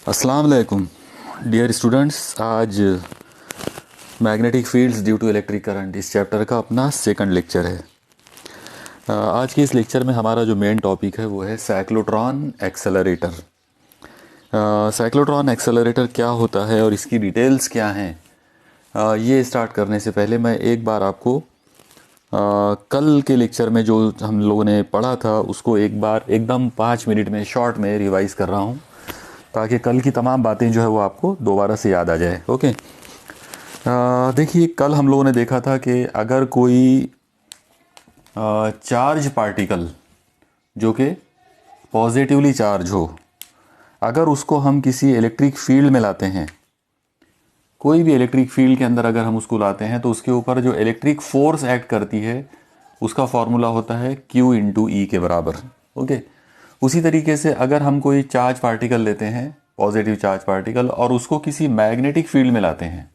अस्सलाम वालेकुम dear students. आज magnetic fields due to electric current इस चैप्टर का अपना सेकंड लेक्चर है। आज के इस लेक्चर में हमारा जो मेन टॉपिक है वो है साइक्लोट्रॉन एक्सेलरेटर। साइक्लोट्रॉन एक्सेलरेटर क्या होता है और इसकी डिटेल्स क्या हैं, ये स्टार्ट करने से पहले मैं एक बार आपको कल के लेक्चर में जो हम लोगों ने पढ़ा था उसको एक बार एकदम 5 मिनट में शॉर्ट में रिवाइज़ कर रहा हूँ, ताकि कल की तमाम बातें जो है वो आपको दोबारा से याद आ जाए। ओके, देखिए कल हम लोगों ने देखा था कि अगर कोई चार्ज पार्टिकल जो कि पॉजिटिवली चार्ज हो, अगर उसको हम किसी इलेक्ट्रिक फील्ड में लाते हैं, कोई भी इलेक्ट्रिक फील्ड के अंदर अगर हम उसको लाते हैं तो उसके ऊपर जो इलेक्ट्रिक फोर्स एक्ट करती है उसका फॉर्मूला होता है Q इंटू ई के बराबर। ओके, उसी तरीके से अगर हम कोई चार्ज पार्टिकल लेते हैं, पॉजिटिव चार्ज पार्टिकल, और उसको किसी मैग्नेटिक फील्ड में लाते हैं,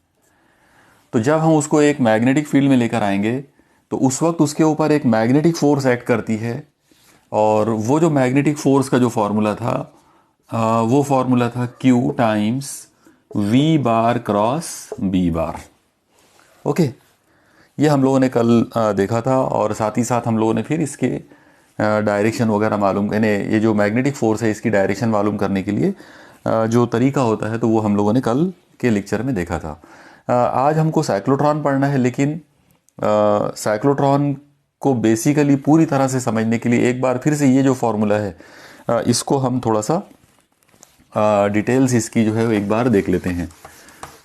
तो जब हम उसको एक मैग्नेटिक फील्ड में लेकर आएंगे तो उस वक्त उसके ऊपर एक मैग्नेटिक फोर्स एक्ट करती है, और वो जो मैग्नेटिक फोर्स का जो फॉर्मूला था वो फॉर्मूला था Q टाइम्स V बार क्रॉस B बार। ओके, ये हम लोगों ने कल देखा था, और साथ ही साथ हम लोगों ने फिर इसके डायरेक्शन वगैरह मालूम, यानी ये जो मैग्नेटिक फोर्स है इसकी डायरेक्शन मालूम करने के लिए जो तरीका होता है तो वो हम लोगों ने कल के लेक्चर में देखा था। आज हमको साइक्लोट्रॉन पढ़ना है, लेकिन साइक्लोट्रॉन को बेसिकली पूरी तरह से समझने के लिए एक बार फिर से ये जो फॉर्मूला है इसको हम थोड़ा सा डिटेल्स इसकी जो है एक बार देख लेते हैं।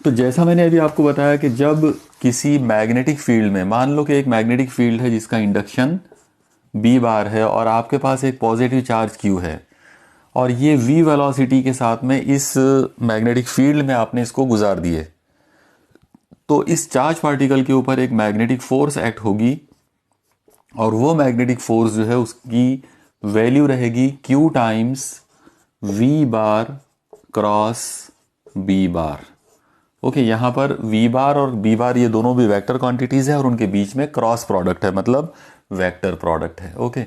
तो जैसा मैंने अभी आपको बताया कि जब किसी मैग्नेटिक फील्ड में, मान लो कि एक मैग्नेटिक फील्ड है जिसका इंडक्शन B बार है और आपके पास एक पॉजिटिव चार्ज Q है, और ये V वेलोसिटी के साथ में इस मैग्नेटिक फील्ड में आपने इसको गुजार दिए, तो इस चार्ज पार्टिकल के ऊपर एक मैग्नेटिक फोर्स एक्ट होगी, और वो मैग्नेटिक फोर्स जो है उसकी वैल्यू रहेगी Q टाइम्स V बार क्रॉस B बार। ओके, यहाँ पर V बार और B बार ये दोनों भी वेक्टर क्वांटिटीज़ है और उनके बीच में क्रॉस प्रोडक्ट है, मतलब वेक्टर प्रोडक्ट है। ओके,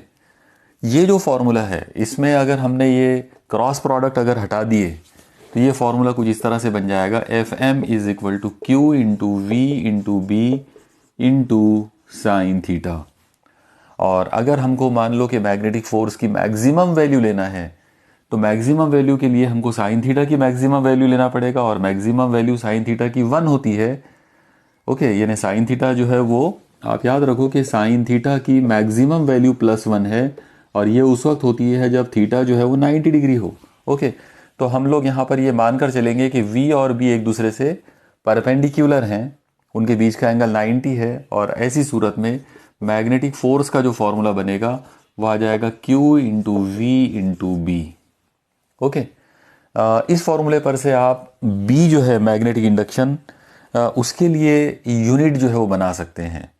ये जो फॉर्मूला है इसमें अगर हमने ये क्रॉस प्रोडक्ट अगर हटा दिए तो ये फॉर्मूला कुछ इस तरह से बन जाएगा, Fm is equal to Q into V into B into sine theta. और अगर हमको मान लो कि मैग्नेटिक फोर्स की मैक्सिमम वैल्यू लेना है तो मैक्सिमम वैल्यू के लिए हमको साइन थीटा की मैक्सिमम वैल्यू लेना पड़ेगा, और मैक्सिमम वैल्यू साइन थीटा की 1 होती है। ओके, यानी साइन थीटा जो है वो आप याद रखो कि साइन थीटा की मैक्सिमम वैल्यू +1 है, और ये उस वक्त होती है जब थीटा जो है वो 90 डिग्री हो। ओके, तो हम लोग यहाँ पर ये मानकर चलेंगे कि V और B एक दूसरे से परपेंडिकुलर हैं, उनके बीच का एंगल 90 है, और ऐसी सूरत में मैग्नेटिक फोर्स का जो फॉर्मूला बनेगा वो आ जाएगा Q into V into B। Okay, इस फॉर्मूले पर से आप B जो है मैग्नेटिक इंडक्शन, उसके लिए यूनिट जो है वो बना सकते हैं।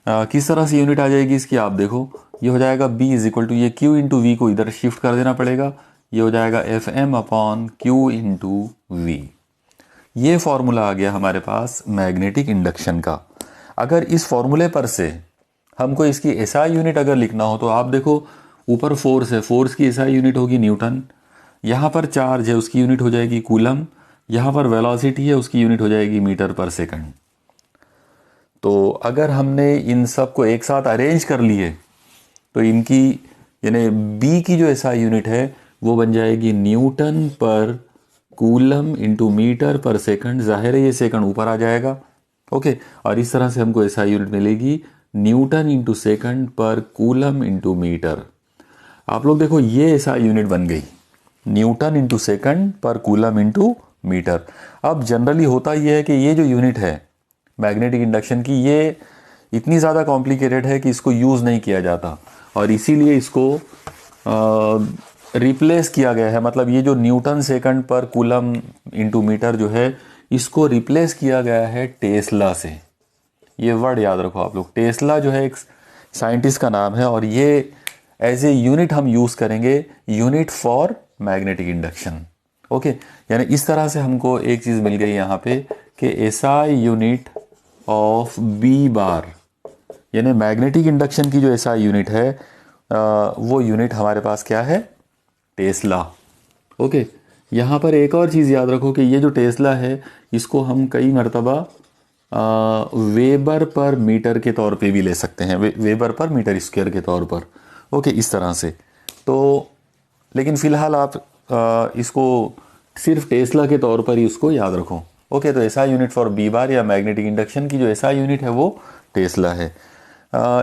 किस तरह से यूनिट आ जाएगी इसकी, आप देखो, ये हो जाएगा B इज इक्वल टू, ये Q इंटू वी को इधर शिफ्ट कर देना पड़ेगा, ये हो जाएगा Fm upon Q into V. ये फॉर्मूला आ गया हमारे पास मैग्नेटिक इंडक्शन का। अगर इस फॉर्मूले पर से हमको इसकी एसआई यूनिट अगर लिखना हो तो आप देखो, ऊपर फोर्स है, फोर्स की एसआई यूनिट होगी न्यूटन, यहाँ पर चार्ज है उसकी यूनिट हो जाएगी कूलम, यहाँ पर वेलोसिटी है उसकी यूनिट हो जाएगी मीटर पर सेकंड। तो अगर हमने इन सब को एक साथ अरेंज कर लिए तो इनकी यानी B की जो एसआई यूनिट है वो बन जाएगी न्यूटन पर कूलम इंटू मीटर पर सेकंड। जाहिर है ये सेकंड ऊपर आ जाएगा। ओके, और इस तरह से हमको एसआई यूनिट मिलेगी न्यूटन इंटू सेकंड पर कूलम इंटू मीटर। आप लोग देखो, ये एसआई यूनिट बन गई न्यूटन इंटू सेकंड पर कूलम इंटू मीटर। अब जनरली होता यह है कि ये जो यूनिट है मैग्नेटिक इंडक्शन की, ये इतनी ज़्यादा कॉम्प्लिकेटेड है कि इसको यूज़ नहीं किया जाता, और इसीलिए इसको रिप्लेस किया गया है। मतलब ये जो न्यूटन सेकंड पर कूलम इंटू मीटर जो है, इसको रिप्लेस किया गया है टेस्ला से। ये वर्ड याद रखो आप लोग, टेस्ला जो है एक साइंटिस्ट का नाम है, और ये एज ए यूनिट हम यूज़ करेंगे, unit for magnetic induction. Okay, यानी इस तरह से हमको एक चीज़ मिल गई यहाँ पे कि एसआई यूनिट ऑफ B बार, यानी मैग्नेटिक इंडक्शन की जो एसआई यूनिट है वो यूनिट हमारे पास क्या है, टेस्ला। ओके, यहाँ पर एक और चीज़ याद रखो कि ये जो टेस्ला है इसको हम कई मरतबा वेबर पर मीटर के तौर पे भी ले सकते हैं, वेबर पर मीटर स्क्वायर के तौर पर। ओके, इस तरह से। तो लेकिन फ़िलहाल आप इसको सिर्फ टेस्ला के तौर पर ही उसको याद रखो। ओके, तो SI unit for B bar या मैग्नेटिक इंडक्शन की जो एसआई यूनिट है वो टेस्ला है।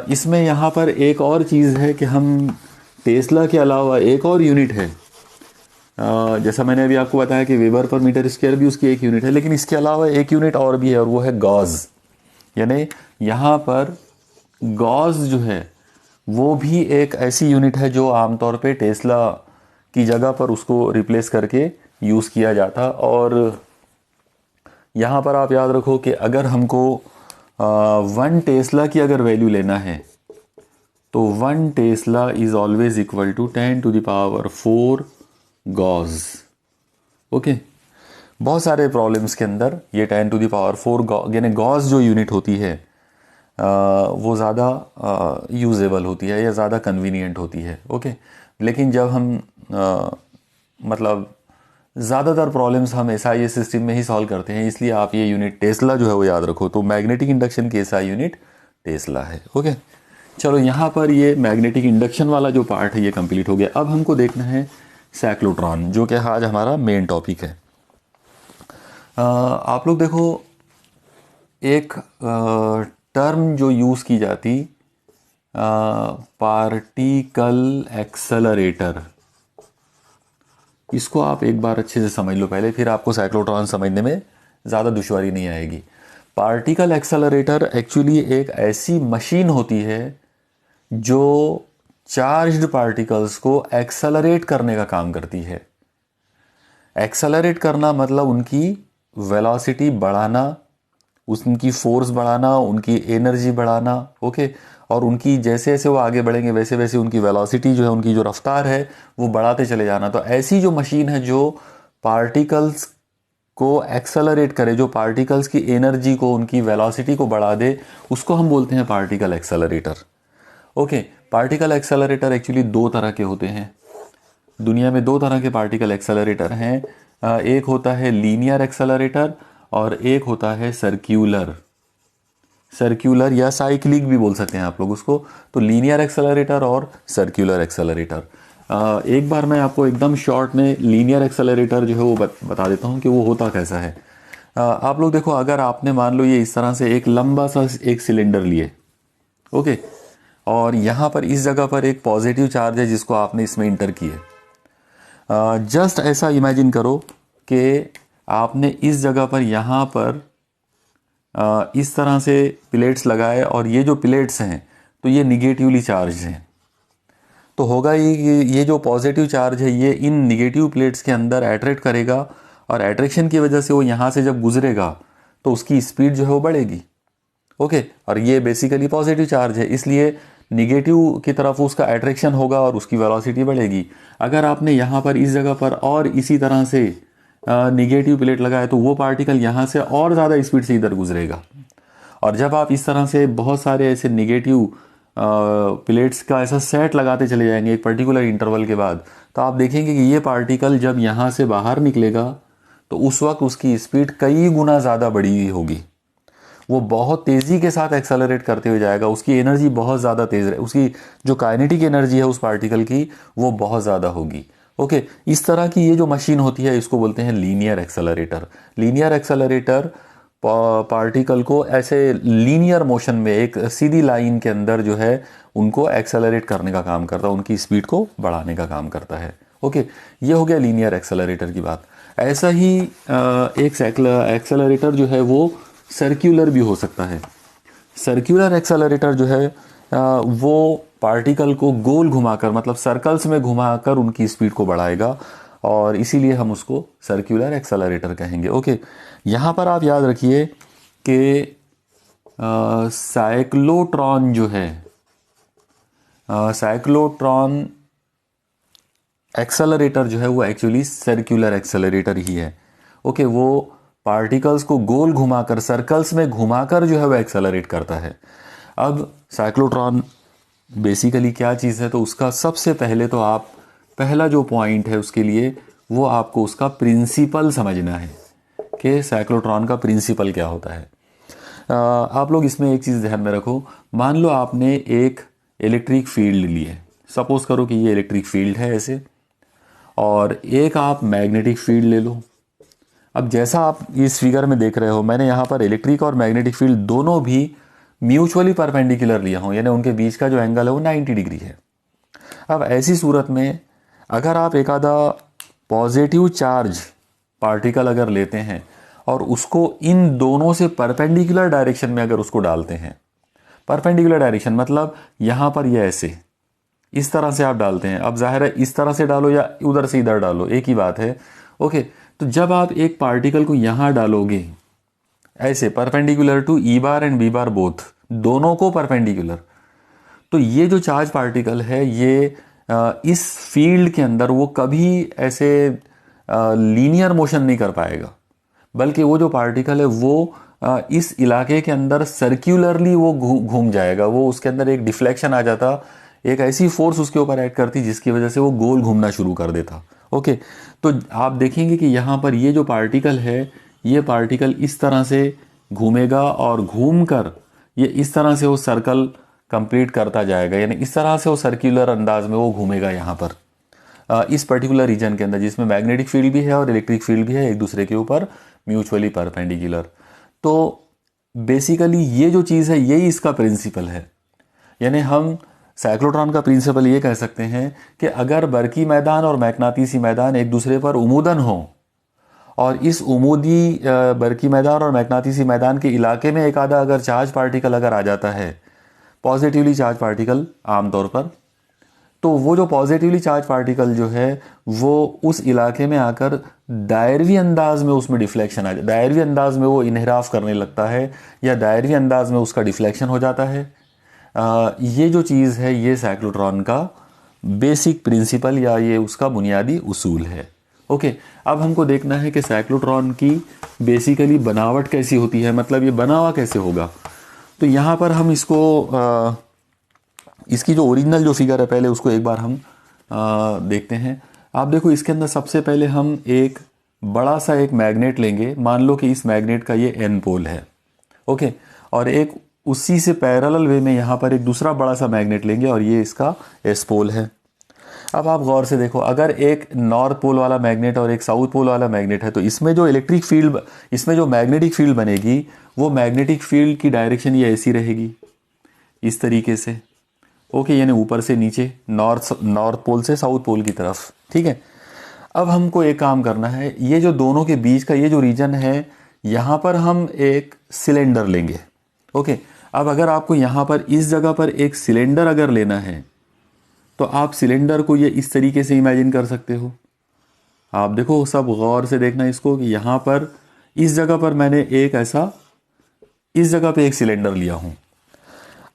इसमें यहाँ पर एक और चीज़ है कि हम टेस्ला के अलावा एक और यूनिट है, जैसा मैंने अभी आपको बताया कि वेबर पर मीटर स्क्वायर भी उसकी एक यूनिट है, लेकिन इसके अलावा एक यूनिट और भी है और वो है गॉज। यानी यहाँ पर गॉज जो है वो भी एक ऐसी यूनिट है जो आमतौर पे टेस्ला की जगह पर उसको रिप्लेस करके यूज़ किया जाता। और यहाँ पर आप याद रखो कि अगर हमको 1 टेस्ला की अगर वैल्यू लेना है तो 1 tesla is always equal to 10⁴ gauss. Okay, बहुत सारे प्रॉब्लम्स के अंदर ये 10⁴ यानी गॉज जो यूनिट होती है वो ज़्यादा यूजेबल होती है या ज़्यादा कन्वीनियंट होती है। ओके, लेकिन जब हम मतलब ज़्यादातर प्रॉब्लम्स हम एसआई सिस्टम में ही सॉल्व करते हैं, इसलिए आप ये यूनिट टेस्ला जो है वो याद रखो। तो मैग्नेटिक इंडक्शन की एसआई यूनिट टेस्ला है। ओके, चलो यहाँ पर ये मैग्नेटिक इंडक्शन वाला जो पार्ट है ये कंप्लीट हो गया। अब हमको देखना है साइक्लोट्रॉन, जो कि आज हमारा मेन टॉपिक है। आप लोग देखो, एक टर्म जो यूज़ की जाती पार्टिकल एक्सेलरेटर, इसको आप एक बार अच्छे से समझ लो पहले, फिर आपको साइक्लोट्रॉन समझने में ज़्यादा दुश्वारी नहीं आएगी। पार्टिकल एक्सेलरेटर एक्चुअली एक ऐसी मशीन होती है जो चार्ज्ड पार्टिकल्स को एक्सेलरेट करने का काम करती है। एक्सेलरेट करना मतलब उनकी वेलोसिटी बढ़ाना, उनकी फोर्स बढ़ाना, उनकी एनर्जी बढ़ाना। ओके, और उनकी जैसे जैसे वो आगे बढ़ेंगे वैसे वैसे उनकी वेलोसिटी जो है, उनकी जो रफ्तार है वो बढ़ाते चले जाना। तो ऐसी जो मशीन है जो पार्टिकल्स को एक्सेलरेट करे, जो पार्टिकल्स की एनर्जी को, उनकी वेलोसिटी को बढ़ा दे, उसको हम बोलते हैं particle accelerator. Okay, particle accelerator actually 2 तरह के होते हैं। दुनिया में 2 तरह के पार्टिकल एक्सेलरेटर हैं। एक होता है लीनियर एक्सेलरेटर और एक होता है सर्क्यूलर या साइक्लिक भी बोल सकते हैं आप लोग उसको। तो लीनियर एक्सेलरेटर और सर्क्यूलर एक्सेलरेटर। एक बार मैं आपको एकदम शॉर्ट में लीनियर एक्सेलरेटर जो है वो बता देता हूँ कि वो होता कैसा है। आप लोग देखो, अगर आपने मान लो ये इस तरह से एक लंबा सा एक सिलेंडर लिए, ओके, और यहाँ पर इस जगह पर एक पॉजिटिव चार्ज है जिसको आपने इसमें इंटर किए। जस्ट ऐसा इमेजिन करो कि आपने इस जगह पर यहाँ पर इस तरह से प्लेट्स लगाए और ये जो प्लेट्स हैं तो ये निगेटिवली चार्ज हैं। तो होगा ये जो पॉजिटिव चार्ज है ये इन निगेटिव प्लेट्स के अंदर अट्रैक्ट करेगा और अट्रैक्शन की वजह से वो यहाँ से जब गुजरेगा तो उसकी स्पीड जो है वो बढ़ेगी। ओके, और ये बेसिकली पॉजिटिव चार्ज है, इसलिए निगेटिव की तरफ उसका अट्रैक्शन होगा और उसकी वेलोसिटी बढ़ेगी। अगर आपने यहाँ पर इस जगह पर और इसी तरह से निगेटिव प्लेट लगाए तो वो पार्टिकल यहाँ से और ज़्यादा स्पीड से इधर गुजरेगा। और जब आप इस तरह से बहुत सारे ऐसे निगेटिव प्लेट्स का ऐसा सेट लगाते चले जाएंगे एक पर्टिकुलर इंटरवल के बाद, तो आप देखेंगे कि ये पार्टिकल जब यहाँ से बाहर निकलेगा तो उस वक्त उसकी स्पीड कई गुना ज़्यादा बड़ी होगी। वो बहुत तेज़ी के साथ एक्सेलरेट करते हुए जाएगा, उसकी एनर्जी बहुत ज़्यादा तेज़ है, उसकी जो काइनेटिक एनर्जी है उस पार्टिकल की वो बहुत ज़्यादा होगी। ओके, इस तरह की ये जो मशीन होती है इसको बोलते हैं linear accelerator. Linear accelerator particle को ऐसे लीनियर मोशन में एक सीधी लाइन के अंदर जो है उनको एक्सेलरेट करने का काम करता है, उनकी स्पीड को बढ़ाने का काम करता है। ओके, ये हो गया लीनियर एक्सेलरेटर की बात। ऐसा ही एक एक्सेलरेटर जो है वो सर्क्यूलर भी हो सकता है। सर्क्यूलर एक्सेलरेटर जो है वो पार्टिकल को गोल घुमाकर, मतलब सर्कल्स में घुमाकर उनकी स्पीड को बढ़ाएगा और इसीलिए हम उसको सर्क्यूलर एक्सेलरेटर कहेंगे। ओके, यहाँ पर आप याद रखिए कि साइक्लोट्रॉन जो है, साइक्लोट्रॉन एक्सेलरेटर जो है वो एक्चुअली सर्क्यूलर एक्सेलरेटर ही है। ओके, वो पार्टिकल्स को गोल घुमाकर, सर्कल्स में घुमाकर जो है वो एक्सेलरेट करता है। अब साइक्लोट्रॉन बेसिकली क्या चीज़ है, तो उसका सबसे पहले तो आप पहला जो पॉइंट है उसके लिए वो आपको उसका प्रिंसिपल समझना है कि साइक्लोट्रॉन का प्रिंसिपल क्या होता है। आप लोग इसमें एक चीज़ ध्यान में रखो, मान लो आपने एक इलेक्ट्रिक फील्ड ली है, सपोज करो कि ये इलेक्ट्रिक फील्ड है ऐसे, और एक आप मैग्नेटिक फील्ड ले लो। अब जैसा आप इस फिगर में देख रहे हो, मैंने यहाँ पर इलेक्ट्रिक और मैग्नेटिक फील्ड दोनों भी म्यूचुअली परपेंडिकुलर लिया हूँ, यानी उनके बीच का जो एंगल है वो 90 डिग्री है। अब ऐसी सूरत में अगर आप एक आधा पॉजिटिव चार्ज पार्टिकल अगर लेते हैं और उसको इन दोनों से परपेंडिकुलर डायरेक्शन में अगर उसको डालते हैं, परपेंडिकुलर डायरेक्शन मतलब यहाँ पर ये ऐसे इस तरह से आप डालते हैं, अब जाहिर है इस तरह से डालो या उधर से इधर डालो एक ही बात है। ओके, तो जब आप एक पार्टिकल को यहाँ डालोगे ऐसे perpendicular to E bar and B bar both, दोनों को परपेंडिकुलर, तो ये जो चार्ज पार्टिकल है ये इस फील्ड के अंदर वो कभी ऐसे लीनियर मोशन नहीं कर पाएगा, बल्कि वो जो पार्टिकल है वो इस इलाके के अंदर सर्क्यूलरली वो घूम जाएगा, वो उसके अंदर एक डिफ्लेक्शन आ जाता, एक ऐसी फोर्स उसके ऊपर ऐड करती जिसकी वजह से वो गोल घूमना शुरू कर देता। ओके, तो आप देखेंगे कि यहाँ पर ये जो पार्टिकल है, ये पार्टिकल इस तरह से घूमेगा और घूमकर ये इस तरह से वो सर्कल कंप्लीट करता जाएगा, यानी इस तरह से वो सर्कुलर अंदाज में वो घूमेगा यहाँ पर इस पर्टिकुलर रीजन के अंदर, जिसमें मैग्नेटिक फील्ड भी है और इलेक्ट्रिक फील्ड भी है एक दूसरे के ऊपर म्यूचुअली परपेंडिकुलर। तो बेसिकली ये जो चीज़ है यही इसका प्रिंसिपल है, यानी हम साइक्लोट्रॉन का प्रिंसिपल ये कह सकते हैं कि अगर बरकी मैदान और मैग्नातीसी मैदान एक दूसरे पर उमूदन हो और इस उमूदी बरकी मैदान और मैग्नातीसी मैदान के इलाके में एक आधा अगर चार्ज पार्टिकल अगर आ जाता है, पॉजिटिवली चार्ज पार्टिकल आमतौर पर, तो वो जो पॉजिटिवली चार्ज पार्टिकल जो है वो उस इलाके में आकर दायरवी अंदाज में उसमें डिफ्लेक्शन आ जाए, दायरवी अंदाज में वो इन्हिराफ करने लगता है या दायरवी अंदाज में उसका डिफ्लेक्शन हो जाता है। ये जो चीज़ है ये साइक्लोट्रॉन का बेसिक प्रिंसिपल या ये उसका बुनियादी उसूल है। ओके, अब हमको देखना है कि साइक्लोट्रॉन की बेसिकली बनावट कैसी होती है, मतलब ये बना हुआ कैसे होगा। तो यहाँ पर हम इसको इसकी जो ओरिजिनल जो फिगर है पहले उसको एक बार हम देखते हैं। आप देखो इसके अंदर सबसे पहले हम एक बड़ा सा एक मैग्नेट लेंगे, मान लो कि इस मैग्नेट का ये एन पोल है। ओके, और एक उसी से पैरेलल वे में यहाँ पर एक दूसरा बड़ा सा मैग्नेट लेंगे और ये इसका एस पोल है। अब आप गौर से देखो, अगर एक नॉर्थ पोल वाला मैग्नेट और एक साउथ पोल वाला मैग्नेट है तो इसमें जो इलेक्ट्रिक फील्ड, इसमें जो मैग्नेटिक फील्ड बनेगी वो मैग्नेटिक फील्ड की डायरेक्शन ये ऐसी रहेगी इस तरीके से। ओके, यानी ऊपर से नीचे, नॉर्थ पोल से साउथ पोल की तरफ। ठीक है, अब हमको एक काम करना है, ये जो दोनों के बीच का ये जो रीजन है यहाँ पर हम एक सिलेंडर लेंगे। ओके, अब अगर आपको यहाँ पर इस जगह पर एक सिलेंडर अगर लेना है तो आप सिलेंडर को ये इस तरीके से इमेजिन कर सकते हो। आप देखो, सब गौर से देखना इसको कि यहाँ पर इस जगह पर मैंने एक ऐसा इस जगह पे एक सिलेंडर लिया हूँ।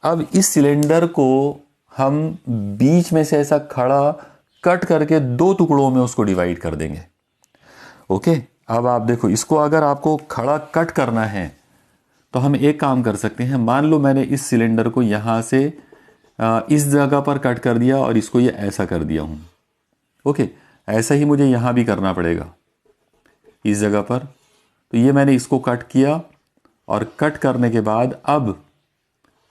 अब इस सिलेंडर को हम बीच में से ऐसा खड़ा कट करके दो टुकड़ों में उसको डिवाइड कर देंगे। ओके, अब आप देखो, इसको अगर आपको खड़ा कट करना है तो हम एक काम कर सकते हैं, मान लो मैंने इस सिलेंडर को यहाँ से इस जगह पर कट कर दिया और इसको ये ऐसा कर दिया हूँ। ओके, ऐसा ही मुझे यहाँ भी करना पड़ेगा इस जगह पर। तो ये मैंने इसको कट किया और कट करने के बाद अब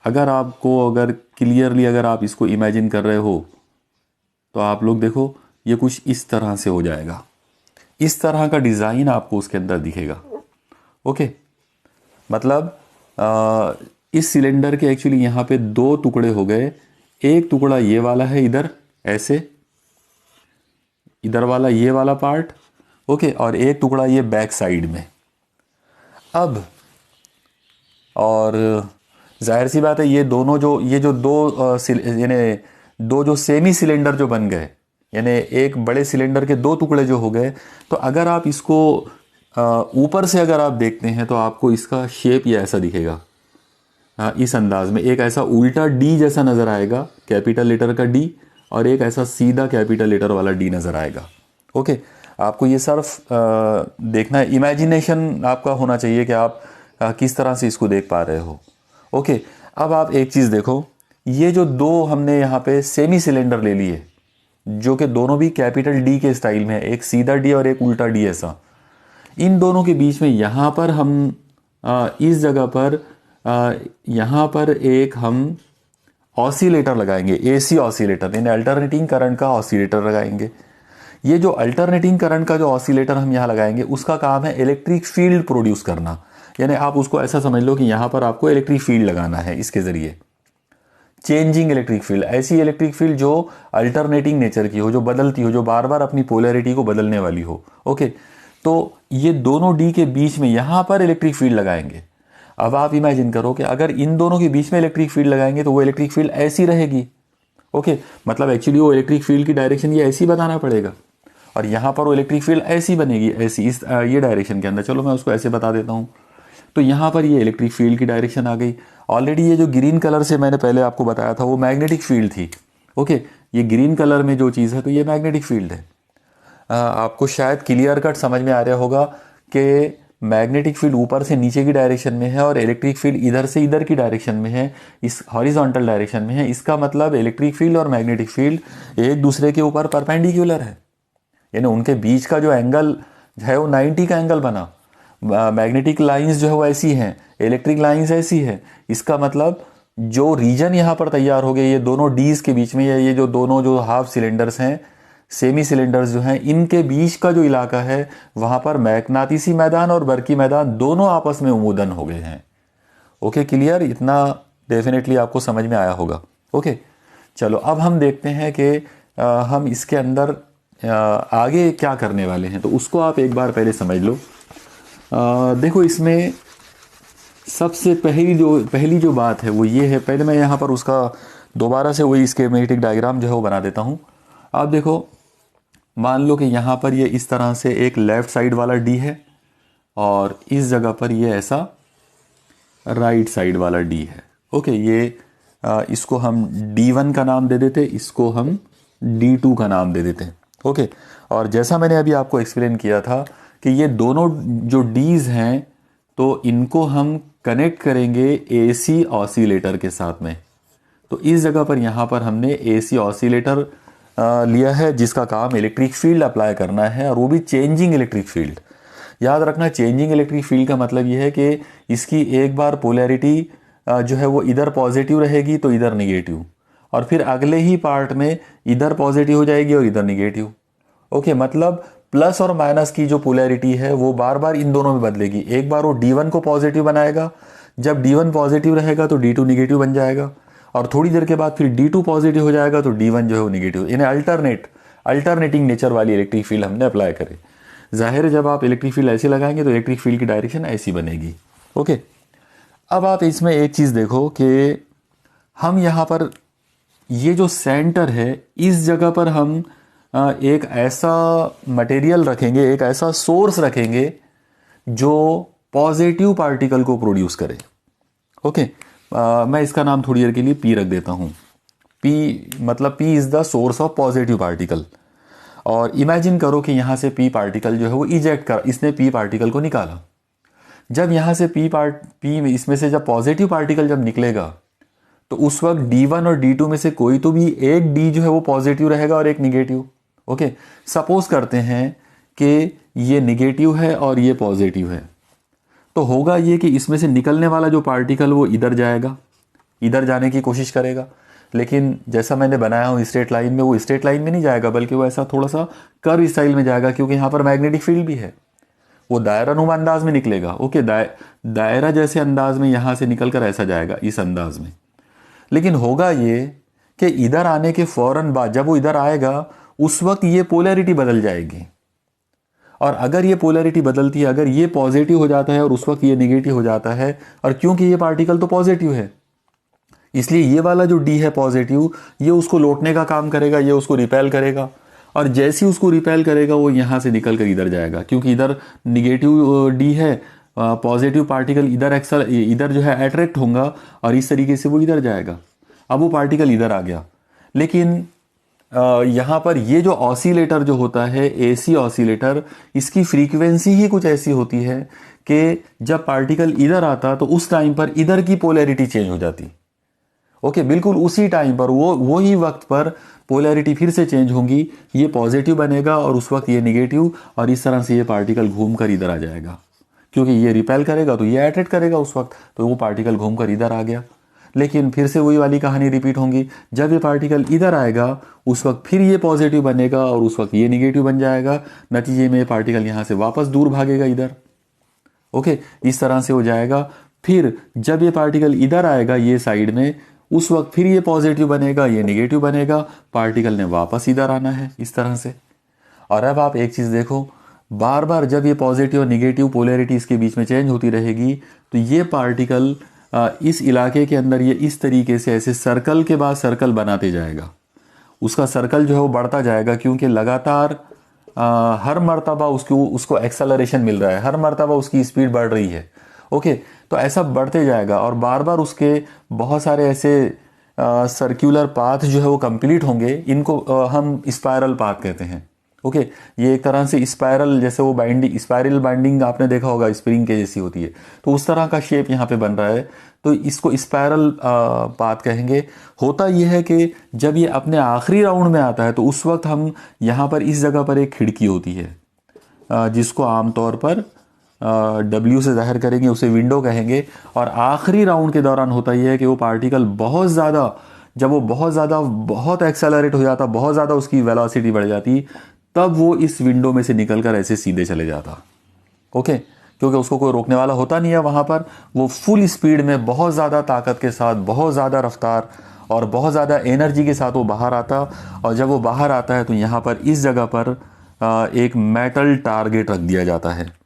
अगर आपको अगर क्लियरली अगर आप इसको इमेजिन कर रहे हो तो आप लोग देखो ये कुछ इस तरह से हो जाएगा, इस तरह का डिज़ाइन आपको उसके अंदर दिखेगा। ओके, मतलब इस सिलेंडर के एक्चुअली यहाँ पे दो टुकड़े हो गए, एक टुकड़ा ये वाला है इधर ऐसे, इधर वाला ये वाला पार्ट। ओके, और एक टुकड़ा ये बैक साइड में। अब और जाहिर सी बात है ये दोनों जो ये जो दो यानी दो जो सेमी सिलेंडर जो बन गए, यानी एक बड़े सिलेंडर के दो टुकड़े जो हो गए, तो अगर आप इसको ऊपर से अगर आप देखते हैं तो आपको इसका शेप ये ऐसा दिखेगा, इस अंदाज में एक ऐसा उल्टा डी जैसा नज़र आएगा, कैपिटल लेटर का डी, और एक ऐसा सीधा कैपिटल लेटर वाला डी नज़र आएगा। ओके, आपको ये सिर्फ देखना है, इमेजिनेशन आपका होना चाहिए कि आप किस तरह से इसको देख पा रहे हो। ओके, अब आप एक चीज़ देखो, ये जो दो हमने यहाँ पे सेमी सिलेंडर ले लिए, जो कि दोनों भी कैपिटल डी के स्टाइल में है, एक सीधा डी और एक उल्टा डी ऐसा। इन दोनों के बीच में यहाँ पर हम इस जगह पर यहाँ पर एक हम ऑसिलेटर लगाएंगे, एसी ऑसिलेटर, यानी अल्टरनेटिंग करंट का ऑसिलेटर लगाएंगे। ये जो अल्टरनेटिंग करंट का जो ऑसिलेटर हम यहाँ लगाएंगे उसका काम है इलेक्ट्रिक फील्ड प्रोड्यूस करना। यानी आप उसको ऐसा समझ लो कि यहाँ पर आपको इलेक्ट्रिक फील्ड लगाना है इसके ज़रिए, चेंजिंग इलेक्ट्रिक फील्ड, ऐसी इलेक्ट्रिक फील्ड जो अल्टरनेटिंग नेचर की हो, जो बदलती हो, जो बार बार अपनी पोलैरिटी को बदलने वाली हो। ओके, तो ये दोनों डी के बीच में यहाँ पर इलेक्ट्रिक फील्ड लगाएंगे। अब आप इमेजिन करो कि अगर इन दोनों के बीच में इलेक्ट्रिक फील्ड लगाएंगे तो वो इलेक्ट्रिक फील्ड ऐसी रहेगी। ओके, मतलब एक्चुअली वो इलेक्ट्रिक फील्ड की डायरेक्शन ये ऐसी बताना पड़ेगा, और यहाँ पर वो इलेक्ट्रिक फील्ड ऐसी बनेगी, ऐसी इस ये डायरेक्शन के अंदर। चलो मैं उसको ऐसे बता देता हूँ। तो यहाँ पर ये इलेक्ट्रिक फील्ड की डायरेक्शन आ गई। ऑलरेडी ये जो ग्रीन कलर से मैंने पहले आपको बताया था वो मैग्नेटिक फील्ड थी। ओके, ये ग्रीन कलर में जो चीज़ है तो ये मैग्नेटिक फील्ड है। आपको शायद क्लियर कट समझ में आ रहा होगा कि मैग्नेटिक फील्ड ऊपर से नीचे की डायरेक्शन में है और इलेक्ट्रिक फील्ड इधर से इधर की डायरेक्शन में है, इस हॉरिजॉन्टल डायरेक्शन में है। इसका मतलब इलेक्ट्रिक फील्ड और मैग्नेटिक फील्ड एक दूसरे के ऊपर परपेंडिकुलर है, यानी उनके बीच का जो एंगल है वो 90 का एंगल बना। मैग्नेटिक लाइंस जो है वो ऐसी हैं, इलेक्ट्रिक लाइंस ऐसी है। इसका मतलब जो रीजन यहाँ पर तैयार हो गए ये दोनों डीज के बीच में, या ये जो दोनों जो हाफ सिलेंडर्स हैं, सेमी सिलेंडर्स जो हैं, इनके बीच का जो इलाका है वहाँ पर मैग्नातीसी मैदान और बरकी मैदान दोनों आपस में उन्मूलन हो गए हैं। Okay, clear? इतना डेफिनेटली आपको समझ में आया होगा। ओके, चलो अब हम देखते हैं कि हम इसके अंदर आगे क्या करने वाले हैं, तो उसको आप एक बार पहले समझ लो। देखो, इसमें सबसे पहली जो बात है वो ये है, पहले मैं यहाँ पर उसका दोबारा से वही स्कीमेटिक डायग्राम जो है वो बना देता हूँ। आप देखो, मान लो कि यहाँ पर ये इस तरह से एक लेफ़्ट साइड वाला डी है और इस जगह पर ये ऐसा राइट साइड वाला डी है। ओके, ये इसको हम D1 का नाम दे देते, इसको हम D2 का नाम दे देते। ओके, और जैसा मैंने अभी आपको एक्सप्लेन किया था कि ये दोनों जो डीज हैं तो इनको हम कनेक्ट करेंगे एसी ऑसिलेटर के साथ में। तो इस जगह पर यहाँ पर हमने एसी ऑसिलेटर लिया है जिसका काम इलेक्ट्रिक फील्ड अप्लाई करना है, और वो भी चेंजिंग इलेक्ट्रिक फील्ड। याद रखना, चेंजिंग इलेक्ट्रिक फील्ड का मतलब ये है कि इसकी एक बार पोलैरिटी जो है वो इधर पॉजिटिव रहेगी तो इधर निगेटिव, और फिर अगले ही पार्ट में इधर पॉजिटिव हो जाएगी और इधर निगेटिव। ओके, मतलब प्लस और माइनस की जो पोलैरिटी है वो बार बार इन दोनों में बदलेगी। एक बार वो D1 को पॉजिटिव बनाएगा, जब D1 पॉजिटिव रहेगा तो D2 निगेटिव बन जाएगा, और थोड़ी देर के बाद फिर D2 पॉजिटिव हो जाएगा तो D1 जो है वो निगेटिव। यानी अल्टरनेटिंग नेचर वाली इलेक्ट्रिक फील्ड हमने अप्लाई करे। जाहिर है जब आप इलेक्ट्रिक फील्ड ऐसे लगाएंगे तो इलेक्ट्रिक फील्ड की डायरेक्शन ऐसी बनेगी। ओके, अब आप इसमें एक चीज़ देखो कि हम यहाँ पर ये जो सेंटर है इस जगह पर हम एक ऐसा मटेरियल रखेंगे, एक ऐसा सोर्स रखेंगे जो पॉजिटिव पार्टिकल को प्रोड्यूस करे। ओके, मैं इसका नाम थोड़ी देर के लिए P रख देता हूँ। P मतलब P is the source of positive particle. और इमेजिन करो कि यहाँ से P पार्टिकल जो है वो इजेक्ट कर, इसने P पार्टिकल को निकाला। जब यहाँ से P इसमें से जब पॉजिटिव पार्टिकल जब निकलेगा तो उस वक्त D1 और D2 में से कोई तो भी एक D जो है वो पॉजिटिव रहेगा और एक निगेटिव। ओके, सपोज करते हैं कि ये निगेटिव है और ये पॉजिटिव है, तो होगा ये कि इसमें से निकलने वाला जो पार्टिकल वो इधर जाएगा, इधर जाने की कोशिश करेगा, लेकिन जैसा मैंने बनाया हूँ स्ट्रेट लाइन में, वो स्ट्रेट लाइन में नहीं जाएगा बल्कि वो ऐसा थोड़ा सा कर्व स्टाइल में जाएगा, क्योंकि यहाँ पर मैग्नेटिक फील्ड भी है। वो दायरानुमा अंदाज में निकलेगा। ओके, दायरा जैसे अंदाज में यहाँ से निकल कर ऐसा जाएगा इस अंदाज में। लेकिन होगा ये कि इधर आने के फौरन बाद जब वो इधर आएगा उस वक्त ये पोलैरिटी बदल जाएगी, और अगर ये पोलैरिटी बदलती है, अगर ये पॉजिटिव हो जाता है और उस वक्त ये निगेटिव हो जाता है, और क्योंकि ये पार्टिकल तो पॉजिटिव है इसलिए ये वाला जो D है पॉजिटिव, ये उसको लौटने का काम करेगा, ये उसको रिपेल करेगा, और जैसे ही उसको रिपेल करेगा वो यहाँ से निकल कर इधर जाएगा, क्योंकि इधर निगेटिव D है, पॉजिटिव पार्टिकल इधर जो है अट्रैक्ट होगा और इस तरीके से वो इधर जाएगा। अब वो पार्टिकल इधर आ गया, लेकिन यहाँ पर ये जो ऑसिलेटर जो होता है एसी ऑसिलेटर, इसकी फ्रीक्वेंसी ही कुछ ऐसी होती है कि जब पार्टिकल इधर आता तो उस टाइम पर इधर की पोलैरिटी चेंज हो जाती, ओके, बिल्कुल उसी टाइम पर वो ही वक्त पर पोलैरिटी फिर से चेंज होंगी, ये पॉजिटिव बनेगा और उस वक्त ये निगेटिव, और इस तरह से ये पार्टिकल घूमकर इधर आ जाएगा, क्योंकि ये रिपेल करेगा तो ये अट्रैक्ट करेगा उस वक्त, तो वो पार्टिकल घूमकर इधर आ गया। लेकिन फिर से वही वाली कहानी रिपीट होंगी, जब ये पार्टिकल इधर आएगा उस वक्त फिर ये पॉजिटिव बनेगा और उस वक्त ये निगेटिव बन जाएगा, नतीजे में ये पार्टिकल यहाँ से वापस दूर भागेगा इधर। ओके, इस तरह से हो जाएगा। फिर जब ये पार्टिकल इधर आएगा ये साइड में, उस वक्त फिर ये पॉजिटिव बनेगा, ये निगेटिव बनेगा, पार्टिकल ने वापस इधर आना है इस तरह से। और अब आप एक चीज़ देखो, बार बार जब ये पॉजिटिव और निगेटिव पोलैरिटी इसके बीच में चेंज होती रहेगी तो ये पार्टिकल इस इलाके के अंदर ये इस तरीके से ऐसे सर्कल के बाद सर्कल बनाते जाएगा, उसका सर्कल जो है वो बढ़ता जाएगा, क्योंकि लगातार हर मर्तबा उसको एक्सेलरेशन मिल रहा है, हर मर्तबा उसकी स्पीड बढ़ रही है। ओके, तो ऐसा बढ़ते जाएगा और बार बार उसके बहुत सारे ऐसे सर्कुलर पाथ जो है वो कंप्लीट होंगे, इनको हम स्पाइरल पाथ कहते हैं। ओके, ये एक तरह से स्पाइरल, जैसे वो बाइंडिंग, स्पाइरल बाइंडिंग आपने देखा होगा स्प्रिंग के जैसी होती है, तो उस तरह का शेप यहाँ पे बन रहा है, तो इसको स्पाइरल पाथ कहेंगे। होता यह है कि जब ये अपने आखिरी राउंड में आता है तो उस वक्त हम यहाँ पर इस जगह पर एक खिड़की होती है, जिसको आमतौर पर W से जाहिर करेंगे, उसे विंडो कहेंगे। और आखिरी राउंड के दौरान होता यह है कि वो पार्टिकल बहुत ज़्यादा, जब वो बहुत एक्सेलरेट हो जाता, बहुत ज़्यादा उसकी वेलोसिटी बढ़ जाती, तब वो इस विंडो में से निकलकर ऐसे सीधे चले जाता। ओके, क्योंकि उसको कोई रोकने वाला होता नहीं है वहाँ पर, वो फुल स्पीड में बहुत ज़्यादा ताकत के साथ, बहुत ज़्यादा रफ्तार और बहुत ज़्यादा एनर्जी के साथ वो बाहर आता। और जब वो बाहर आता है तो यहाँ पर इस जगह पर एक मेटल टारगेट रख दिया जाता है,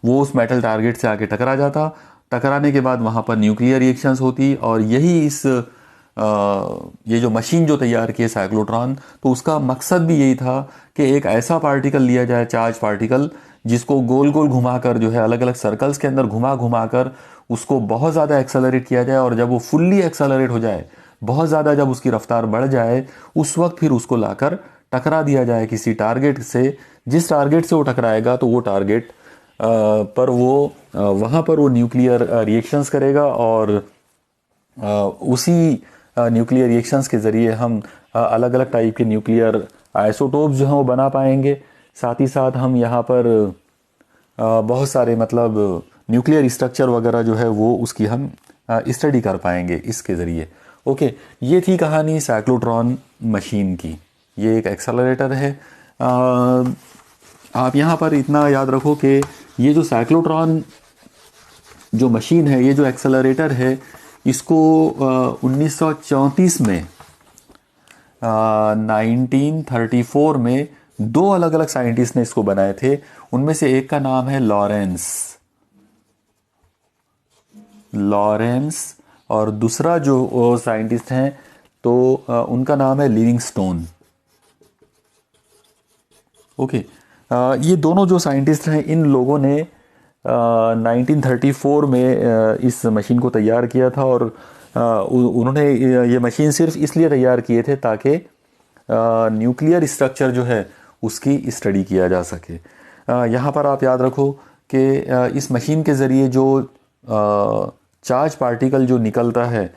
वो उस मेटल टारगेट से आके टकरा जाता। टकराने के बाद वहाँ पर न्यूक्लियर रिएक्शंस होती, और यही ये जो मशीन जो तैयार की है साइक्लोट्रॉन, तो उसका मकसद भी यही था कि एक ऐसा पार्टिकल लिया जाए, चार्ज पार्टिकल, जिसको गोल गोल घुमाकर जो है अलग अलग सर्कल्स के अंदर घुमा कर उसको बहुत ज़्यादा एक्सेलरेट किया जाए, और जब वो फुल्ली एक्सेलरेट हो जाए, बहुत ज़्यादा जब उसकी रफ्तार बढ़ जाए, उस वक्त फिर उसको लाकर टकरा दिया जाए किसी टारगेट से। जिस टारगेट से वो टकराएगा तो वो टारगेट पर वो वहाँ पर वो न्यूक्लियर रिएक्शंस करेगा, और उसी न्यूक्लियर रिएक्शंस के ज़रिए हम अलग अलग टाइप के न्यूक्लियर आइसोटोप्स जो हैं वो बना पाएंगे। साथ ही साथ हम यहाँ पर बहुत सारे मतलब न्यूक्लियर स्ट्रक्चर वगैरह जो है वो उसकी हम स्टडी कर पाएंगे इसके ज़रिए। ओके, ये थी कहानी साइक्लोट्रॉन मशीन की। ये एक एक्सेलरेटर है। आप यहाँ पर इतना याद रखो कि ये जो साइक्लोट्रॉन जो मशीन है, ये जो एक्सेलरेटर है, इसको 1934 में 1934 में दो अलग अलग साइंटिस्ट ने इसको बनाए थे। उनमें से एक का नाम है लॉरेंस और दूसरा जो साइंटिस्ट हैं तो उनका नाम है लिविंगस्टोन। ओके, ये दोनों जो साइंटिस्ट हैं, इन लोगों ने 1934 में इस मशीन को तैयार किया था, और उन्होंने ये मशीन सिर्फ इसलिए तैयार किए थे ताकि न्यूक्लियर स्ट्रक्चर जो है उसकी स्टडी किया जा सके। यहाँ पर आप याद रखो कि इस मशीन के ज़रिए जो चार्ज पार्टिकल जो निकलता है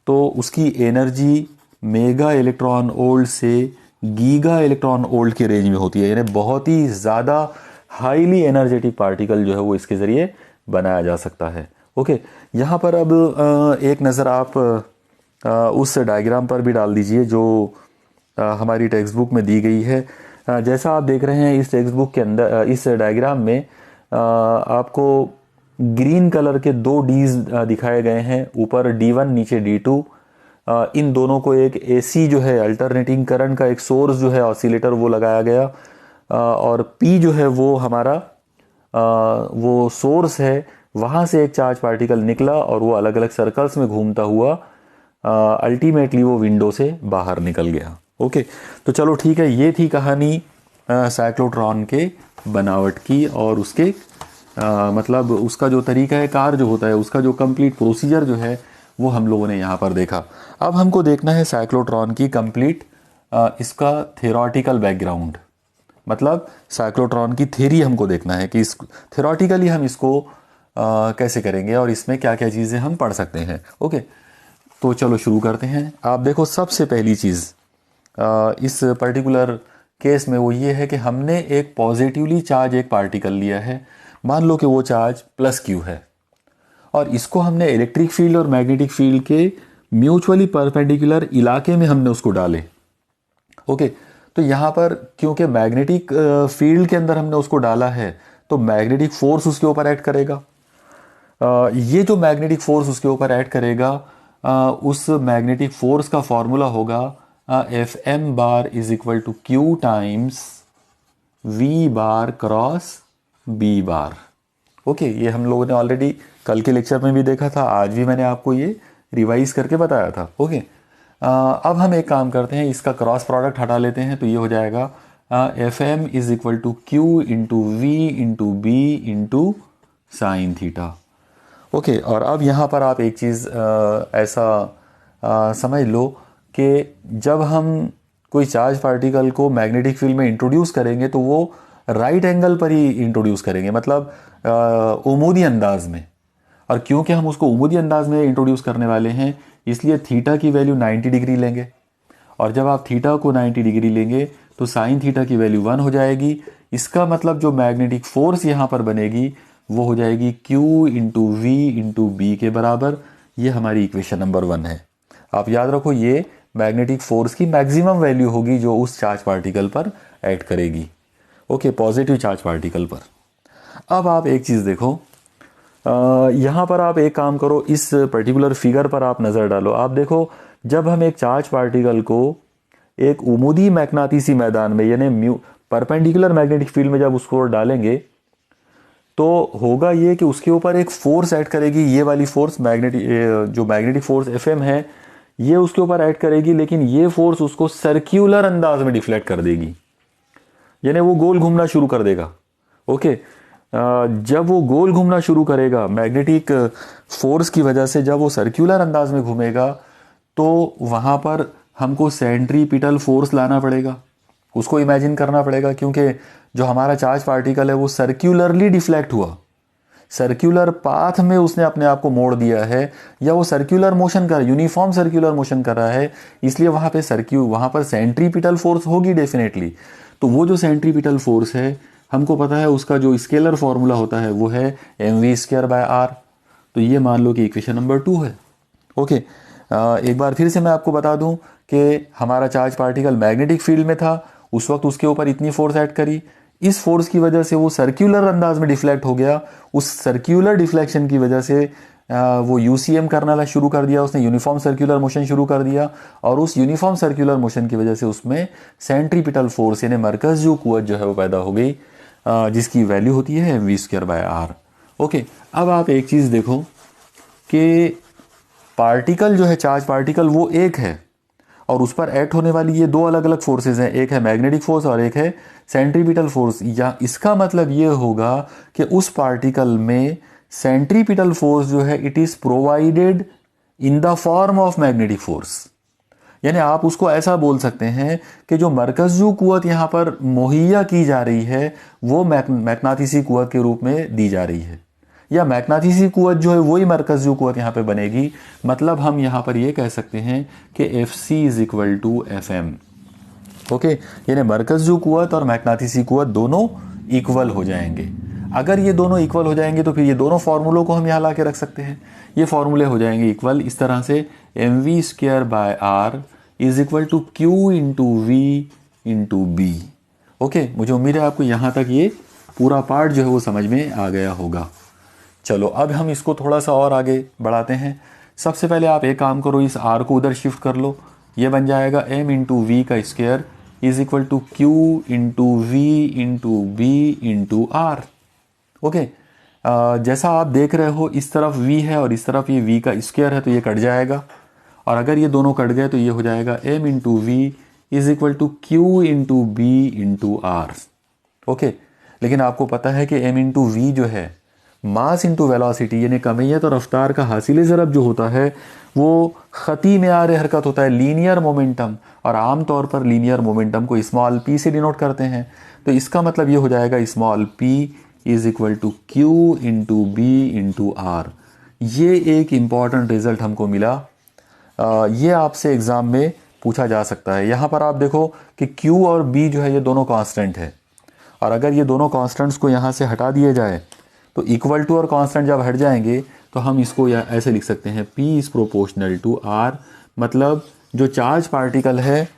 तो उसकी एनर्जी मेगा इलेक्ट्रॉन वोल्ट से गीगा इलेक्ट्रॉन वोल्ट के रेंज में होती है, यानी बहुत ही ज़्यादा हाईली एनर्जेटिक पार्टिकल जो है वो इसके ज़रिए बनाया जा सकता है। ओके, यहाँ पर अब एक नज़र आप उस डायग्राम पर भी डाल दीजिए जो हमारी टेक्स्ट बुक में दी गई है। जैसा आप देख रहे हैं इस टेक्स्ट बुक के अंदर, इस डायग्राम में आपको ग्रीन कलर के दो डीज दिखाए गए हैं, ऊपर D1 नीचे D2। इन दोनों को एक AC जो है अल्टरनेटिंग करंट का एक सोर्स जो है ऑसिलेटर वो लगाया गया, और P जो है वो हमारा वो सोर्स है, वहाँ से एक चार्ज पार्टिकल निकला और वो अलग अलग सर्कल्स में घूमता हुआ अल्टीमेटली वो विंडो से बाहर निकल गया। ओके, तो चलो ठीक है, ये थी कहानी साइक्लोट्रॉन के बनावट की, और उसके मतलब उसका जो तरीका है कार जो होता है, उसका जो कंप्लीट प्रोसीजर जो है वो हम लोगों ने यहाँ पर देखा। अब हमको देखना है साइक्लोट्रॉन की कंप्लीट इसका थ्योरेटिकल बैकग्राउंड, मतलब साइक्लोट्रॉन की थ्योरी हमको देखना है कि इस थ्योरेटिकली हम इसको कैसे करेंगे और इसमें क्या क्या चीज़ें हम पढ़ सकते हैं। ओके, तो चलो शुरू करते हैं। आप देखो, सबसे पहली चीज़ इस पर्टिकुलर केस में वो ये है कि हमने एक पॉजिटिवली चार्ज एक पार्टिकल लिया है। मान लो कि वो चार्ज प्लस क्यू है और इसको हमने इलेक्ट्रिक फील्ड और मैग्नेटिक फील्ड के म्यूचुअली परपेंडिकुलर इलाके में हमने उसको डाले। ओके, तो यहाँ पर क्योंकि मैग्नेटिक फील्ड के अंदर हमने उसको डाला है तो मैग्नेटिक फोर्स उसके ऊपर एक्ट करेगा। ये जो मैग्नेटिक फोर्स उसके ऊपर ऐड करेगा, उस मैग्नेटिक फोर्स का फॉर्मूला होगा F M bar is equal to Q times V bar cross B bar. Okay, ये हम लोगों ने ऑलरेडी कल के लेक्चर में भी देखा था, आज भी मैंने आपको ये रिवाइज करके बताया था। ओके, अब हम एक काम करते हैं, इसका क्रॉस प्रोडक्ट हटा लेते हैं, तो ये हो जाएगा F M is equal to Q into V into B into sine theta. Okay, और अब यहाँ पर आप एक चीज़ ऐसा समझ लो कि जब हम कोई चार्ज पार्टिकल को मैग्नेटिक फील्ड में इंट्रोड्यूस करेंगे तो वो राइट एंगल पर ही इंट्रोड्यूस करेंगे, मतलब उमूदी अंदाज में। और क्योंकि हम उसको उमूदी अंदाज में इंट्रोड्यूस करने वाले हैं, इसलिए थीटा की वैल्यू 90 डिग्री लेंगे। और जब आप थीटा को 90 डिग्री लेंगे तो साइन थीटा की वैल्यू 1 हो जाएगी। इसका मतलब जो मैग्नेटिक फोर्स यहाँ पर बनेगी वो हो जाएगी Q into V into B के बराबर। ये हमारी इक्वेशन नंबर 1 है। आप याद रखो, ये मैग्नेटिक फोर्स की मैक्सिमम वैल्यू होगी जो उस चार्ज पार्टिकल पर ऐड करेगी। ओके, पॉजिटिव चार्ज पार्टिकल पर। अब आप एक चीज़ देखो, यहाँ पर आप एक काम करो, इस पर्टिकुलर फिगर पर आप नज़र डालो। आप देखो, जब हम एक चार्ज पार्टिकल को एक उमूदी मैग्नेटिसी मैदान में यानी परपेंडिकुलर मैग्नेटिक फील्ड में जब उसको डालेंगे तो होगा ये कि उसके ऊपर एक फोर्स ऐड करेगी। ये वाली फोर्स जो मैग्नेटिक फोर्स एफ एम है, ये उसके ऊपर ऐड करेगी, लेकिन ये फोर्स उसको सर्क्यूलर अंदाज में डिफ्लेक्ट कर देगी, यानी वो गोल घूमना शुरू कर देगा। ओके, जब वो गोल घूमना शुरू करेगा मैग्नेटिक फोर्स की वजह से, जब वो सर्क्यूलर अंदाज में घूमेगा तो वहाँ पर हमको सेंट्रीपिटल फोर्स लाना पड़ेगा, उसको इमेजिन करना पड़ेगा, क्योंकि जो हमारा चार्ज पार्टिकल है वो सर्क्यूलरली डिफ्लेक्ट हुआ, सर्क्यूलर पाथ में उसने अपने आप को मोड़ दिया है, या वो सर्क्यूलर मोशन कर यूनिफॉर्म सर्क्यूलर मोशन कर रहा है, इसलिए वहाँ पर सेंट्रीपिटल फोर्स होगी डेफिनेटली। तो वो जो सेंट्रीपिटल फोर्स है, हमको पता है उसका जो स्केलर फॉर्मूला होता है वो है mv²/r। तो ये मान लो कि इक्वेशन नंबर 2 है। ओके, एक बार फिर से मैं आपको बता दूं कि हमारा चार्ज पार्टिकल मैग्नेटिक फील्ड में था, उस वक्त उसके ऊपर इतनी फोर्स ऐड करी, इस फोर्स की वजह से वो सर्क्यूलर अंदाज में डिफ्लेक्ट हो गया। उस सर्क्यूलर डिफ्लेक्शन की वजह से वो यूसीएम करना शुरू कर दिया, उसने यूनिफॉर्म सर्क्यूलर मोशन शुरू कर दिया, और उस यूनिफॉर्म सर्क्यूलर मोशन की वजह से उसमें सेंट्रीपिटल फोर्स यानी मरकज़ी क़ुव्वत जो है वो पैदा हो गई, जिसकी वैल्यू होती है mv²/r। ओके, अब आप एक चीज़ देखो कि पार्टिकल जो है, चार्ज पार्टिकल, वो एक है और उस पर एक्ट होने वाली ये दो अलग अलग फोर्सेस हैं, एक है मैग्नेटिक फोर्स और एक है सेंट्रीपिटल फोर्स। या इसका मतलब ये होगा कि उस पार्टिकल में सेंट्रीपिटल फोर्स जो है it is provided in the form of magnetic force, यानी आप उसको ऐसा बोल सकते हैं कि जो मरकज़ी क़ुव्वत यहाँ पर मुहैया की जा रही है वो मैग्नेटिसी क़ुव्वत के रूप में दी जा रही है, या मैग्नेटिसी क़ुव्वत जो है वही मरकज़ी क़ुव्वत यहाँ पे बनेगी। मतलब हम यहाँ पर ये कह सकते हैं कि Fc is equal to Fm। Okay, यानी मरकज़ी क़ुव्वत और मैग्नेटिसी क़ुव्वत दोनों इक्वल हो जाएंगे। अगर ये दोनों इक्वल हो जाएंगे तो फिर ये दोनों फार्मूलों को हम यहाँ ला के रख सकते हैं, ये फार्मूले हो जाएंगे इक्वल इस तरह से, mv²/r is equal to Q into V into B. Okay, मुझे उम्मीद है आपको यहाँ तक ये पूरा पार्ट जो है वो समझ में आ गया होगा। चलो अब हम इसको थोड़ा सा और आगे बढ़ाते हैं। सबसे पहले आप एक काम करो, इस r को उधर शिफ्ट कर लो, ये बन जाएगा m इंटू वी का square is equal to Q into V into B into R. Okay, जैसा आप देख रहे हो इस तरफ v है और इस तरफ ये v का स्क्वायर है, तो ये कट जाएगा, और अगर ये दोनों कट गए तो ये हो जाएगा m into V is equal to Q into B into R. Okay, लेकिन आपको पता है कि m इंटू वी जो है मास इंटू वेलोसिटी यानी कमियत और रफ्तार का हासिल ज़रब जो होता है वो ख़ती मेआर हरकत होता है, लीनियर मोमेंटम, और आम तौर पर लीनियर मोमेंटम को स्मॉल p से डिनोट करते हैं। तो इसका मतलब ये हो जाएगा small p is equal to Q into B into R. ये एक इम्पॉर्टेंट रिजल्ट हमको मिला ये आपसे एग्ज़ाम में पूछा जा सकता है। यहाँ पर आप देखो कि Q और B जो है ये दोनों कांस्टेंट है, और अगर ये दोनों कांस्टेंट्स को यहाँ से हटा दिए जाए तो इक्वल टू और कांस्टेंट जब हट जाएंगे तो हम इसको ऐसे लिख सकते हैं P is proportional to R, मतलब जो चार्ज पार्टिकल है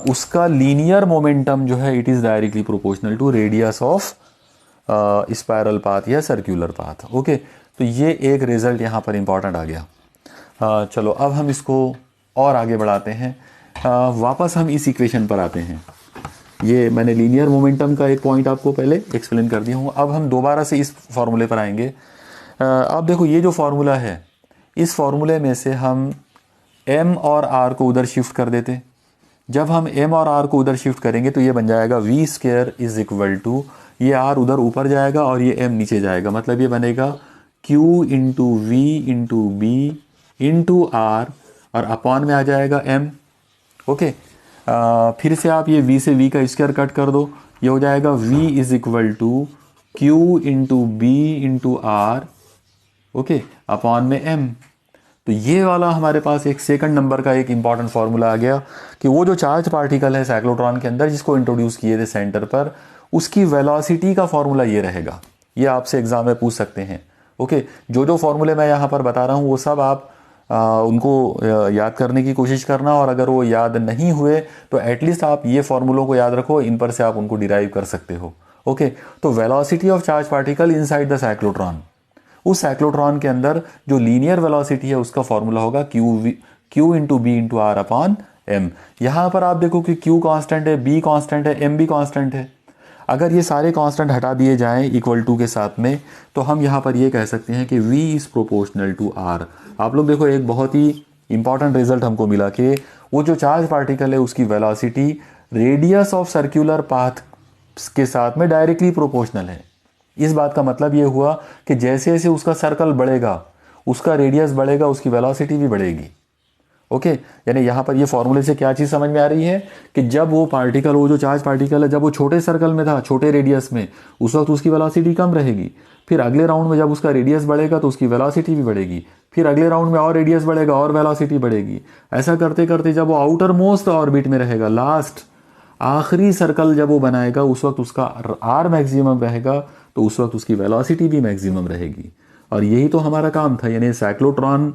उसका लीनियर मोमेंटम जो है it is directly proportional to radius of spiral path या सर्कुलर पाथ। ओके, तो ये एक रिज़ल्ट यहाँ पर इंपॉर्टेंट आ गया। चलो अब हम इसको और आगे बढ़ाते हैं। वापस हम इस इक्वेशन पर आते हैं। ये मैंने लीनियर मोमेंटम का एक पॉइंट आपको पहले एक्सप्लेन कर दिया हूँ। अब हम दोबारा से इस फॉर्मूले पर आएंगे। अब देखो ये जो फार्मूला है, इस फार्मूले में से हम m और r को उधर शिफ्ट कर देते। जब हम m और r को उधर शिफ्ट करेंगे तो ये बन जाएगा v square is equal to, ये r उधर ऊपर जाएगा और ये m नीचे जाएगा, मतलब ये बनेगा q into V into B into r और अपॉन में आ जाएगा m। ओके, फिर से आप ये v से v का स्क्वायर कट कर दो, ये हो जाएगा v is equal to q into B into R, okay, upon में m। तो ये वाला हमारे पास एक सेकंड नंबर का एक इंपॉर्टेंट फार्मूला आ गया कि वो जो चार्ज पार्टिकल है साइक्लोट्रॉन के अंदर जिसको इंट्रोड्यूस किए थे सेंटर पर, उसकी वेलोसिटी का फार्मूला ये रहेगा। ये आपसे एग्जाम में पूछ सकते हैं। ओके, जो फार्मूले मैं यहाँ पर बता रहा हूँ वो सब आप उनको याद करने की कोशिश करना, और अगर वो याद नहीं हुए तो एटलीस्ट आप ये फार्मूलों को याद रखो, इन पर से आप उनको डिराइव कर सकते हो। ओके, तो velocity of charge particle inside the cyclotron, उस साइक्लोट्रॉन के अंदर जो लीनियर वेलोसिटी है उसका फॉर्मूला होगा Q into B into R upon M. यहाँ पर आप देखो कि Q कांस्टेंट है, B कांस्टेंट है, M भी कांस्टेंट है। अगर ये सारे कांस्टेंट हटा दिए जाएं इक्वल टू के साथ में तो हम यहाँ पर ये कह सकते हैं कि V is proportional to R। आप लोग देखो एक बहुत ही इंपॉर्टेंट रिजल्ट हमको मिला कि वो जो चार्ज पार्टिकल है उसकी velocity radius of circular path के साथ में डायरेक्टली प्रोपोर्शनल है। इस बात का मतलब ये हुआ कि जैसे जैसे उसका सर्कल बढ़ेगा, उसका रेडियस बढ़ेगा, उसकी वेलोसिटी भी बढ़ेगी। ओके, यानी यहाँ पर ये फॉर्मूले से क्या चीज़ समझ में आ रही है कि जब वो पार्टिकल, वो जो चार्ज पार्टिकल है, जब वो छोटे सर्कल में था, छोटे रेडियस में, उस वक्त उसकी वेलोसिटी कम रहेगी। फिर अगले राउंड में जब उसका रेडियस बढ़ेगा तो उसकी वेलोसिटी भी बढ़ेगी। फिर अगले राउंड में और रेडियस बढ़ेगा और वेलोसिटी बढ़ेगी। ऐसा करते करते जब वो आउटर मोस्ट ऑर्बिट में रहेगा, लास्ट आखिरी सर्कल जब वो बनाएगा, उस वक्त उसका आर मैक्सिमम रहेगा, तो उस वक्त उसकी वेलोसिटी भी मैक्सिमम रहेगी। और यही तो हमारा काम था, यानी साइक्लोट्रॉन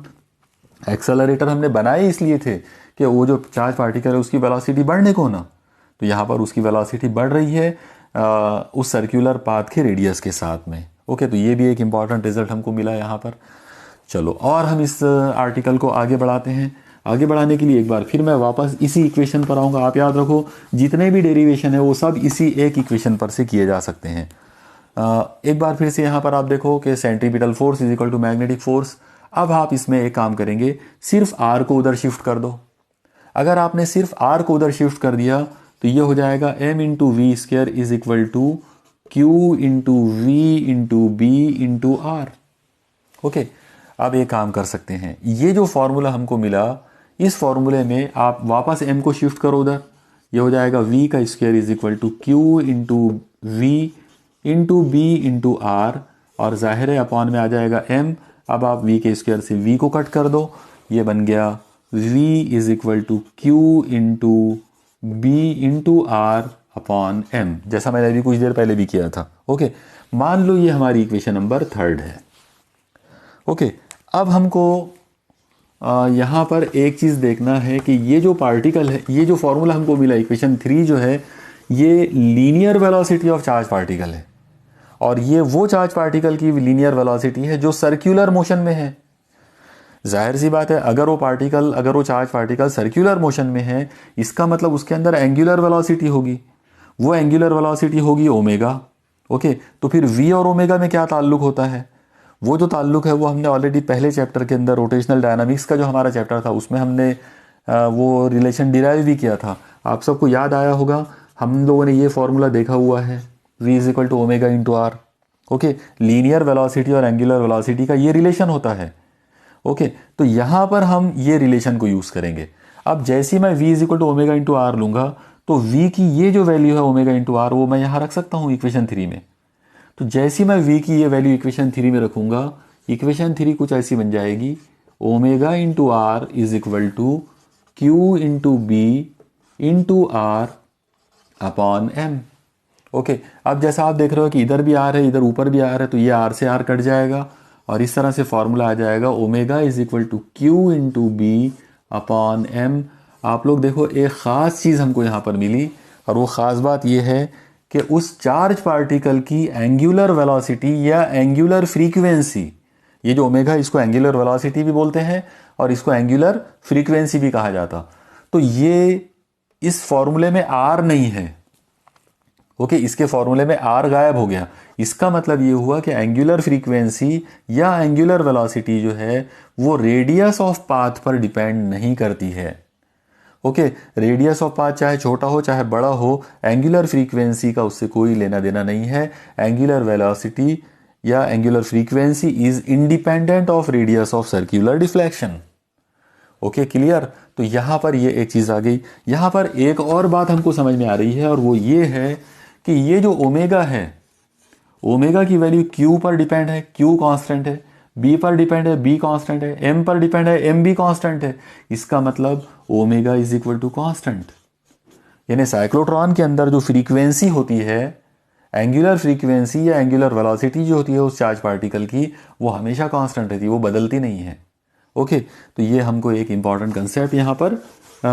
एक्सेलरेटर हमने बनाए इसलिए थे कि वो जो चार्ज पार्टिकल है उसकी वेलोसिटी बढ़ने को ना, तो यहाँ पर उसकी वेलोसिटी बढ़ रही है उस सर्कुलर पाथ के रेडियस के साथ में। ओके, तो ये भी एक इम्पॉर्टेंट रिजल्ट हमको मिला यहाँ पर। चलो और हम इस आर्टिकल को आगे बढ़ाते हैं। आगे बढ़ाने के लिए एक बार फिर मैं वापस इसी इक्वेशन पर आऊँगा। आप याद रखो जितने भी डेरिवेशन है वो सब इसी एक इक्वेशन पर से किए जा सकते हैं। एक बार फिर से यहाँ पर आप देखो कि centripetal force is equal to magnetic force. अब आप इसमें एक काम करेंगे, सिर्फ आर को उधर शिफ्ट कर दो। अगर आपने सिर्फ आर को उधर शिफ्ट कर दिया तो ये हो जाएगा m into V square is equal to Q into V into B into R. Okay, अब एक काम कर सकते हैं, ये जो फॉर्मूला हमको मिला, इस फॉर्मूले में आप वापस m को शिफ्ट करो उधर, ये हो जाएगा v का square is equal to Q into V into B into R, और जाहिर है अपॉन में आ जाएगा m। अब आप v के स्क्वायर से v को कट कर दो, ये बन गया v is equal to Q into B into R upon m, जैसा मैंने अभी कुछ देर पहले भी किया था। ओके, मान लो ये हमारी इक्वेशन नंबर 3 है। ओके, अब हमको यहाँ पर एक चीज़ देखना है कि ये जो पार्टिकल है, ये जो फॉर्मूला हमको मिला इक्वेशन 3 जो है, ये linear velocity of charge particle है, और ये वो चार्ज पार्टिकल की लीनियर वेलोसिटी है जो सर्कुलर मोशन में है। जाहिर सी बात है, अगर वो चार्ज पार्टिकल सर्कुलर मोशन में है, इसका मतलब उसके अंदर एंगुलर वेलोसिटी होगी। वो एंगुलर वेलोसिटी होगी ओमेगा। ओके, तो फिर v और ओमेगा में क्या ताल्लुक होता है? वो जो ताल्लुक है वो हमने ऑलरेडी पहले चैप्टर के अंदर, रोटेशनल डायनामिक्स का जो हमारा चैप्टर था, उसमें हमने वो रिलेशन डिराइव भी किया था। आप सबको याद आया होगा, हम लोगों ने ये फॉर्मूला देखा हुआ है, v is equal to omega into R. Okay, linear velocity और एंगुलर वेलोसिटी का ये रिलेशन होता है। ओके, तो यहाँ पर हम ये रिलेशन को यूज़ करेंगे। अब जैसे मैं v is equal to omega into R लूँगा तो v की ये जो वैल्यू है ओमेगा इंटू आर, वो मैं यहाँ रख सकता हूँ इक्वेशन 3 में। तो जैसे मैं v की ये वैल्यू इक्वेशन 3 में रखूँगा, इक्वेशन 3 कुछ ऐसी बन जाएगी, omega into R is equal to Q into B into R upon M. Okay, अब जैसा आप देख रहे हो कि इधर भी आर है, इधर ऊपर भी आर है, तो ये आर से आर कट जाएगा और इस तरह से फॉर्मूला आ जाएगा omega is equal to Q into B upon M. आप लोग देखो, एक ख़ास चीज़ हमको यहाँ पर मिली और वो ख़ास बात ये है कि उस चार्ज पार्टिकल की एंगुलर वेलोसिटी या एंगुलर फ्रीक्वेंसी, ये जो ओमेगा, इसको एंगुलर वेलोसिटी भी बोलते हैं और इसको एंगुलर फ्रीक्वेंसी भी कहा जाता। तो ये इस फॉर्मूले में आर नहीं है। ओके, इसके फॉर्मूले में आर गायब हो गया। इसका मतलब ये हुआ कि एंगुलर फ्रीक्वेंसी या एंगुलर वेलोसिटी जो है वो रेडियस ऑफ पाथ पर डिपेंड नहीं करती है। ओके, रेडियस ऑफ पाथ चाहे छोटा हो चाहे बड़ा हो, एंगुलर फ्रीक्वेंसी का उससे कोई लेना देना नहीं है। एंगुलर वेलोसिटी या angular frequency is independent of radius of circular deflection. Okay, clear. तो यहां पर ये एक चीज आ गई। यहां पर एक और बात हमको समझ में आ रही है और वो ये है कि ये जो ओमेगा है, ओमेगा की वैल्यू क्यू पर डिपेंड है, क्यू कांस्टेंट है, बी पर डिपेंड है, बी कांस्टेंट है, एम पर डिपेंड है, एम भी कांस्टेंट है। इसका मतलब omega is equal to constant, यानी साइक्लोट्रॉन के अंदर जो फ्रीक्वेंसी होती है, एंगुलर फ्रीक्वेंसी या एंगुलर वेलोसिटी जो होती है उस चार्ज पार्टिकल की, वो हमेशा कांस्टेंट रहती है, वो बदलती नहीं है। ओके, तो ये हमको एक इंपॉर्टेंट कंसेप्ट यहाँ पर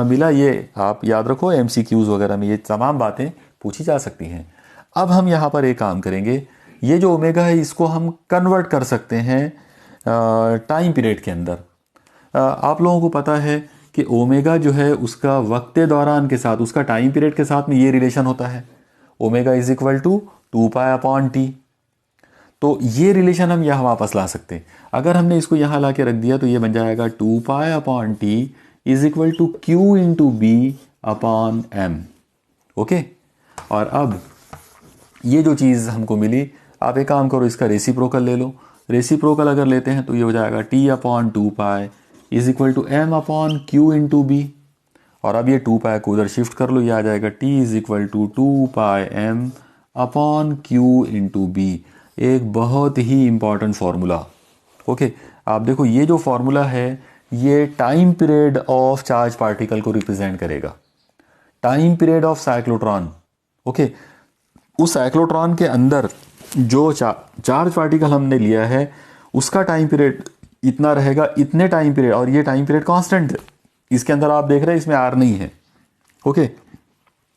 मिला। ये आप याद रखो, एमसीक्यूज वगैरह में ये तमाम बातें पूछी जा सकती हैं। अब हम यहाँ पर एक काम करेंगे, ये जो ओमेगा है इसको हम कन्वर्ट कर सकते हैं टाइम पीरियड के अंदर। आप लोगों को पता है कि ओमेगा जो है उसका वक्त दौरान के साथ, उसका टाइम पीरियड के साथ में ये रिलेशन होता है, omega is equal to 2π upon T. तो ये रिलेशन हम यहाँ वापस ला सकते हैं। अगर हमने इसको यहाँ ला के रख दिया तो ये बन जाएगा 2π upon T is equal to Q into B upon M. Okay, और अब ये जो चीज़ हमको मिली, आप एक काम करो, इसका रेसिप्रोकल ले लो। रेसिप्रोकल अगर लेते हैं तो ये हो जाएगा T upon 2π is equal to M upon Q into B. और अब ये 2π को उधर शिफ्ट कर लो, ये आ जाएगा T is equal to 2π M upon Q into B. एक बहुत ही इंपॉर्टेंट फॉर्मूला। ओके, आप देखो, ये जो फॉर्मूला है ये time period of charge particle को रिप्रेजेंट करेगा, time period of cyclotron. Okay, उस साइक्लोट्रॉन के अंदर जो चार्ज पार्टिकल हमने लिया है उसका टाइम पीरियड इतना रहेगा, इतने टाइम पीरियड, और ये टाइम पीरियड कांस्टेंट है। इसके अंदर आप देख रहे हैं इसमें आर नहीं है। ओके,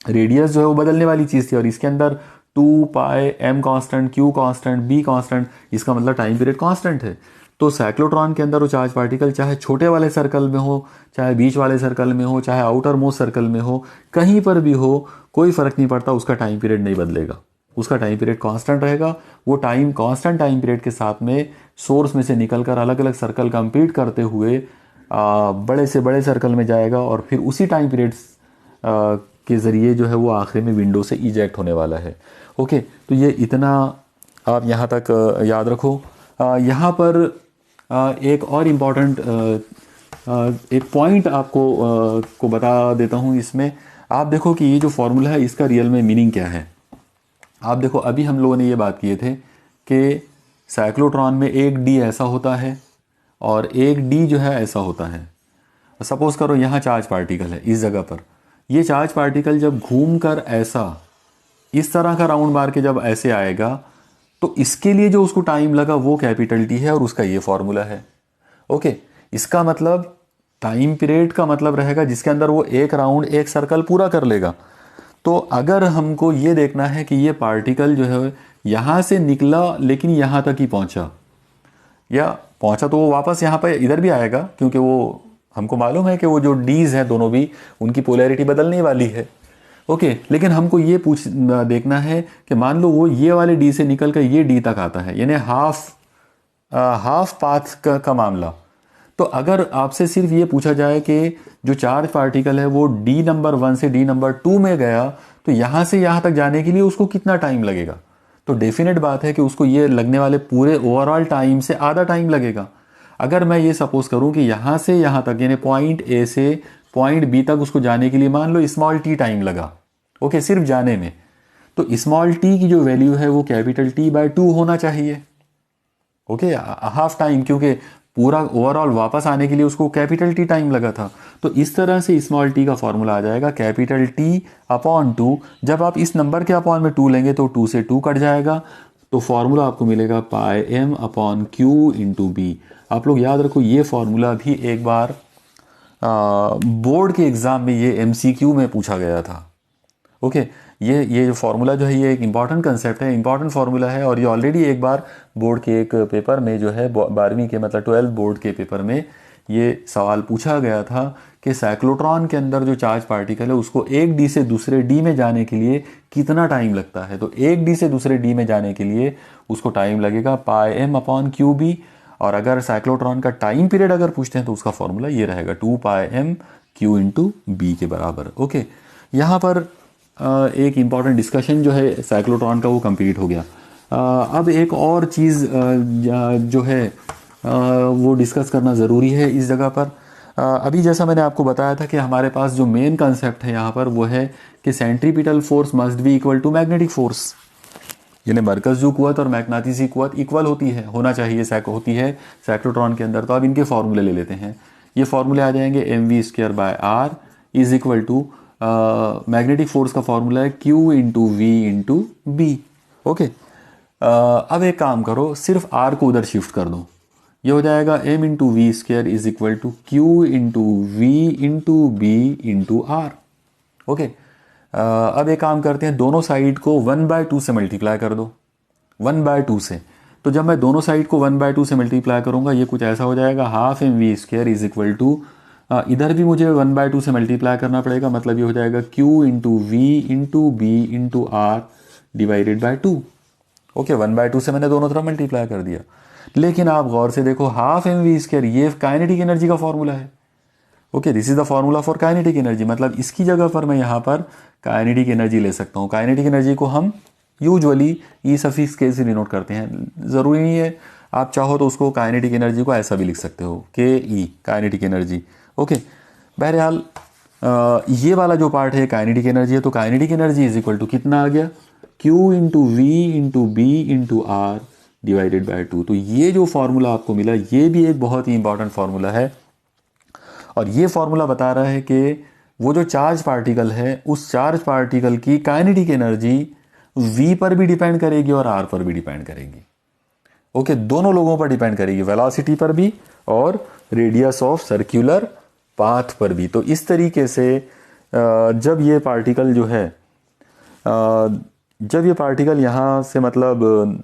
रेडियस जो है वो बदलने वाली चीज़ थी और इसके अंदर 2π M constant, Q constant, B constant, इसका मतलब टाइम पीरियड कांस्टेंट है। तो साइक्लोट्रॉन के अंदर वो चार्ज पार्टिकल चाहे छोटे वाले सर्कल में हो, चाहे बीच वाले सर्कल में हो, चाहे आउटर मोस्ट सर्कल में हो, कहीं पर भी हो, कोई फर्क नहीं पड़ता, उसका टाइम पीरियड नहीं बदलेगा, उसका टाइम पीरियड कांस्टेंट रहेगा। वो टाइम कांस्टेंट टाइम पीरियड के साथ में सोर्स में से निकलकर अलग अलग सर्कल कंप्लीट करते हुए बड़े से बड़े सर्कल में जाएगा और फिर उसी टाइम पीरियड के ज़रिए जो है वो आखिर में विंडो से इजेक्ट होने वाला है। ओके, तो ये इतना आप यहाँ तक याद रखो। यहाँ पर एक और इम्पॉर्टेंट एक पॉइंट आपको को बता देता हूँ। इसमें आप देखो कि ये जो फॉर्मूला है इसका रियल में मीनिंग क्या है। आप देखो, अभी हम लोगों ने ये बात किए थे कि साइक्लोट्रॉन में एक डी ऐसा होता है और एक डी जो है ऐसा होता है। सपोज करो यहाँ चार्ज पार्टिकल है इस जगह पर, ये चार्ज पार्टिकल जब घूम कर ऐसा इस तरह का राउंड मार के जब ऐसे आएगा तो इसके लिए जो उसको टाइम लगा वो कैपिटल टी है और उसका ये फॉर्मूला है। ओके, इसका मतलब टाइम पीरियड का मतलब रहेगा जिसके अंदर वो एक राउंड एक सर्कल पूरा कर लेगा। तो अगर हमको ये देखना है कि ये पार्टिकल जो है यहाँ से निकला लेकिन यहाँ तक ही पहुँचा, या पहुँचा तो वो वापस यहाँ पर इधर भी आएगा, क्योंकि वो हमको मालूम है कि वो जो डीज हैं दोनों भी उनकी पोलैरिटी बदलने वाली है। ओके, लेकिन हमको ये देखना है कि मान लो वो ये वाले डी से निकल कर ये डी तक आता है, यानी हाफ पाथ का मामला। तो अगर आपसे सिर्फ ये पूछा जाए कि जो चार्ज पार्टिकल है वो डी नंबर 1 से डी नंबर 2 में गया तो यहाँ से यहाँ तक जाने के लिए उसको कितना टाइम लगेगा, तो डेफिनेट बात है कि उसको ये लगने वाले पूरे ओवरऑल टाइम से आधा टाइम लगेगा। अगर मैं ये सपोज करूँ कि यहाँ से यहाँ तक यानी पॉइंट ए से पॉइंट बी तक उसको जाने के लिए मान लो स्मॉल टी टाइम लगा, ओके, सिर्फ जाने में, तो स्मॉल टी की जो वैल्यू है वो कैपिटल टी बाय 2 होना चाहिए। ओके, हाफ टाइम, क्योंकि पूरा ओवरऑल वापस आने के लिए उसको कैपिटल टी टाइम लगा था। तो इस तरह से स्मॉल टी का फॉर्मूला आ जाएगा कैपिटल टी अपॉन 2। जब आप इस नंबर के अपॉन में 2 लेंगे तो 2 से 2 कट जाएगा, तो फॉर्मूला आपको मिलेगा pi M upon Q into B. आप लोग याद रखो ये फॉर्मूला भी एक बार बोर्ड के एग्ज़ाम में ये MCQ में पूछा गया था। ओके, ये जो फार्मूला जो है ये एक इंपॉर्टेंट कंसेप्ट है, इंपॉर्टेंट फार्मूला है, और ये ऑलरेडी एक बार बोर्ड के एक पेपर में जो है 12वीं के मतलब 12th बोर्ड के पेपर में ये सवाल पूछा गया था कि साइक्लोट्रॉन के अंदर जो चार्ज पार्टिकल है उसको एक डी से दूसरे डी में जाने के लिए कितना टाइम लगता है। तो एक डी से दूसरे डी में जाने के लिए उसको टाइम लगेगा पाई एम अपॉन क्यू बी, और अगर साइक्लोट्रॉन का टाइम पीरियड अगर पूछते हैं तो उसका फॉर्मूला ये रहेगा 2 पाई एम क्यू इंटू बी के बराबर। ओके, यहाँ पर एक इम्पॉर्टेंट डिस्कशन जो है साइक्लोट्रॉन का वो कंप्लीट हो गया। अब एक और चीज़ जो है वो डिस्कस करना ज़रूरी है इस जगह पर। अभी जैसा मैंने आपको बताया था कि हमारे पास जो मेन कंसेप्ट है यहाँ पर वो है कि centripetal force must be equal to magnetic force, यानी मरकज़ी क़ुव्वत और मैग्नेटिसी क़ुव्वत इक्वल होती है, होना चाहिए होती है साइक्लोट्रॉन के अंदर। तो अब इनके फॉर्मूले ले लेते हैं। ये फॉर्मूले आ जाएंगे mv² by R is equal to magnetic force का फॉर्मूला है Q into V into B. Okay, अब एक काम करो, सिर्फ R को उधर शिफ्ट कर दो, ये हो जाएगा m into V square is equal to Q into V into B into R. Okay, अब एक काम करते हैं, दोनों साइड को 1/2 से मल्टीप्लाई कर दो, 1/2 से। तो जब मैं दोनों साइड को 1/2 से मल्टीप्लाई करूंगा ये कुछ ऐसा हो जाएगा, half mv² is equal to, इधर भी मुझे 1/2 से मल्टीप्लाई करना पड़ेगा, मतलब ये हो जाएगा Q into V into B into R divided by 2। Okay, 1/2 से मैंने दोनों तरफ मल्टीप्लाई कर दिया। लेकिन आप गौर से देखो, हाफ mv² ये काइनेटिक एनर्जी का फॉर्मूला है। Okay, this is the formula for kinetic energy, मतलब इसकी जगह पर मैं यहाँ पर काइनेटिक एनर्जी ले सकता हूँ। काइनेटिक एनर्जी को हम यूजुअली ई सफिक्स के से डिनोट करते हैं, ज़रूरी नहीं है, आप चाहो तो उसको काइनेटिक एनर्जी को ऐसा भी लिख सकते हो, KE काइनेटिक एनर्जी। ओके, बहरहाल ये वाला जो पार्ट है काइनेटिक एनर्जी है, तो kinetic energy is equal to कितना आ गया, Q into V into B into R divided by 2। तो ये जो फार्मूला आपको मिला ये भी एक बहुत ही इंपॉर्टेंट फार्मूला है, और ये फार्मूला बता रहा है कि वो जो चार्ज पार्टिकल है उस चार्ज पार्टिकल की काइनेटिक एनर्जी V पर भी डिपेंड करेगी और R पर भी डिपेंड करेगी। ओके, दोनों लोगों पर डिपेंड करेगी, वेलोसिटी पर भी और रेडियस ऑफ सर्कुलर पाथ पर भी। तो इस तरीके से जब ये पार्टिकल जो है जब ये पार्टिकल यहाँ से मतलब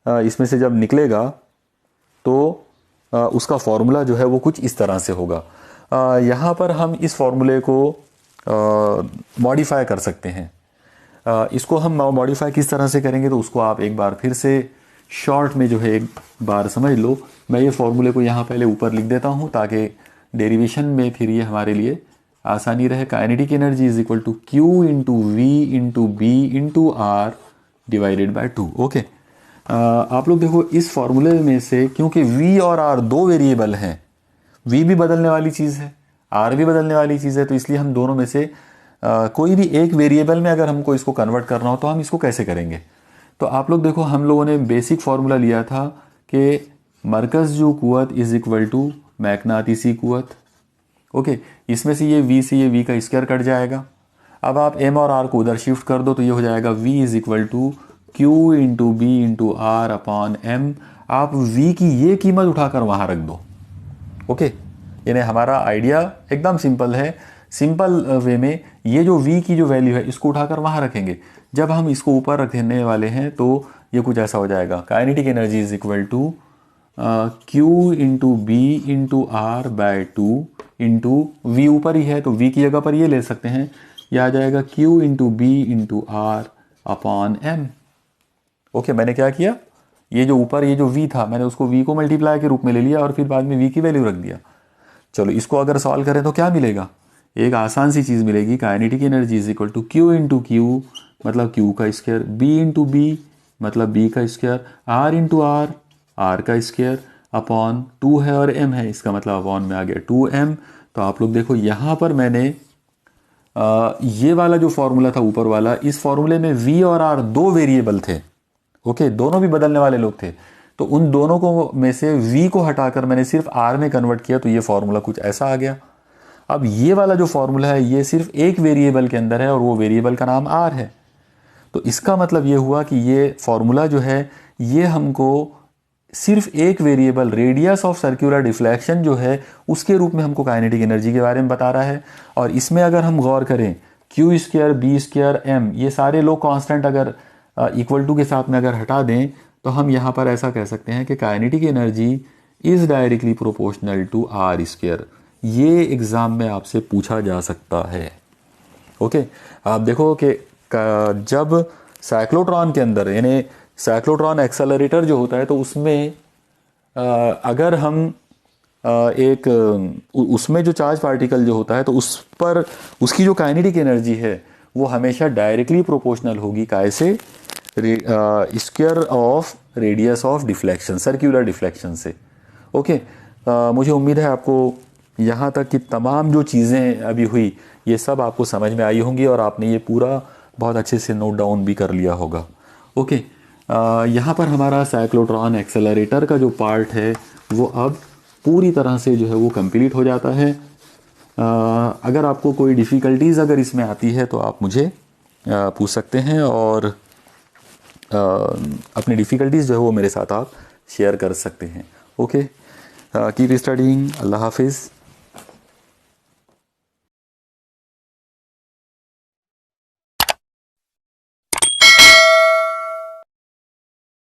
इसमें से जब निकलेगा तो उसका फॉर्मूला जो है वो कुछ इस तरह से होगा। यहाँ पर हम इस फॉर्मूले को मॉडिफाई कर सकते हैं। इसको हम मॉडिफाई किस तरह से करेंगे तो उसको आप एक बार फिर से शॉर्ट में जो है एक बार समझ लो। मैं ये फॉर्मूले को यहाँ पहले ऊपर लिख देता हूँ ताकि डेरिवेशन में फिर ये हमारे लिए आसानी रहे। Kinetic energy is equal to Q into V into B into R divided by 2। Okay, आप लोग देखो इस फॉर्मूले में से, क्योंकि V और R दो वेरिएबल हैं, V भी बदलने वाली चीज़ है, R भी बदलने वाली चीज़ है, तो इसलिए हम दोनों में से कोई भी एक वेरिएबल में अगर हमको इसको कन्वर्ट करना हो तो हम इसको कैसे करेंगे। तो आप लोग देखो, हम लोगों ने बेसिक फार्मूला लिया था कि मरकज़ी क़ुव्वत इज इक्वल टू मैग्नेटिसी क़ुव्वत। ओके, इसमें से ये V से ये V का स्क्वायर कट जाएगा। अब आप M और R को उधर शिफ्ट कर दो तो ये हो जाएगा V is equal to Q into B into R upon M। आप V की ये कीमत उठाकर वहाँ रख दो। ओके, यानी हमारा आइडिया एकदम सिंपल है। सिंपल वे में ये जो V की जो वैल्यू है इसको उठाकर वहाँ रखेंगे। जब हम इसको ऊपर रखने वाले हैं तो ये कुछ ऐसा हो जाएगा, kinetic energy is equal to Q into B into R by 2 into V ऊपर ही है तो V की जगह पर ये ले सकते हैं, यह आ जाएगा Q into B into R upon M। Okay, मैंने क्या किया, ये जो ऊपर ये जो V था मैंने उसको V को मल्टीप्लाई के रूप में ले लिया और फिर बाद में V की वैल्यू रख दिया। चलो इसको अगर सॉल्व करें तो क्या मिलेगा, एक आसान सी चीज़ मिलेगी, kinetic energy is equal to Q into Q मतलब Q का स्क्वायर, B इंटू बी मतलब B का स्क्वायर, R इंटू R का स्क्वायर अपॉन 2 है और M है, इसका मतलब अपॉन में आ गया 2M। तो आप लोग देखो यहाँ पर मैंने ये वाला जो फॉर्मूला था ऊपर वाला, इस फॉर्मूले में V और R दो वेरिएबल थे। ओके, दोनों भी बदलने वाले लोग थे, तो उन दोनों को में से v को हटाकर मैंने सिर्फ r में कन्वर्ट किया, तो ये फॉर्मूला कुछ ऐसा आ गया। अब ये वाला जो फॉर्मूला है ये सिर्फ एक वेरिएबल के अंदर है और वो वेरिएबल का नाम r है। तो इसका मतलब ये हुआ कि ये फॉर्मूला जो है ये हमको सिर्फ एक variable radius of circular deflection जो है उसके रूप में हमको काइनेटिक एनर्जी के बारे में बता रहा है। और इसमें अगर हम गौर करें Q square B square M ये सारे लोग कांस्टेंट अगर इक्वल टू के साथ में अगर हटा दें तो हम यहाँ पर ऐसा कह सकते हैं कि kinetic energy is directly proportional to R square. ये एग्ज़ाम में आपसे पूछा जा सकता है। ओके, आप देखो कि जब साइक्लोट्रॉन के अंदर यानी साइक्लोट्रॉन एक्सेलरेटर जो होता है तो उसमें अगर हम उसमें जो चार्ज पार्टिकल जो होता है तो उस पर उसकी जो काइनेटिक एनर्जी है वो हमेशा डायरेक्टली प्रोपोर्शनल होगी कैसे, square of radius of deflection, circular deflection से। ओके, मुझे उम्मीद है आपको यहाँ तक कि तमाम जो चीज़ें अभी हुई ये सब आपको समझ में आई होंगी और आपने ये पूरा बहुत अच्छे से नोट डाउन भी कर लिया होगा। ओके, यहाँ पर हमारा साइक्लोट्रॉन एक्सेलरेटर का जो पार्ट है वो अब पूरी तरह से जो है वो कंप्लीट हो जाता है। अगर आपको कोई डिफ़िकल्टीज़ अगर इसमें आती है तो आप मुझे पूछ सकते हैं और अपनी डिफ़िकल्टीज़ जो है वो मेरे साथ आप शेयर कर सकते हैं। Okay, keep studying. अल्लाह हाफिज़।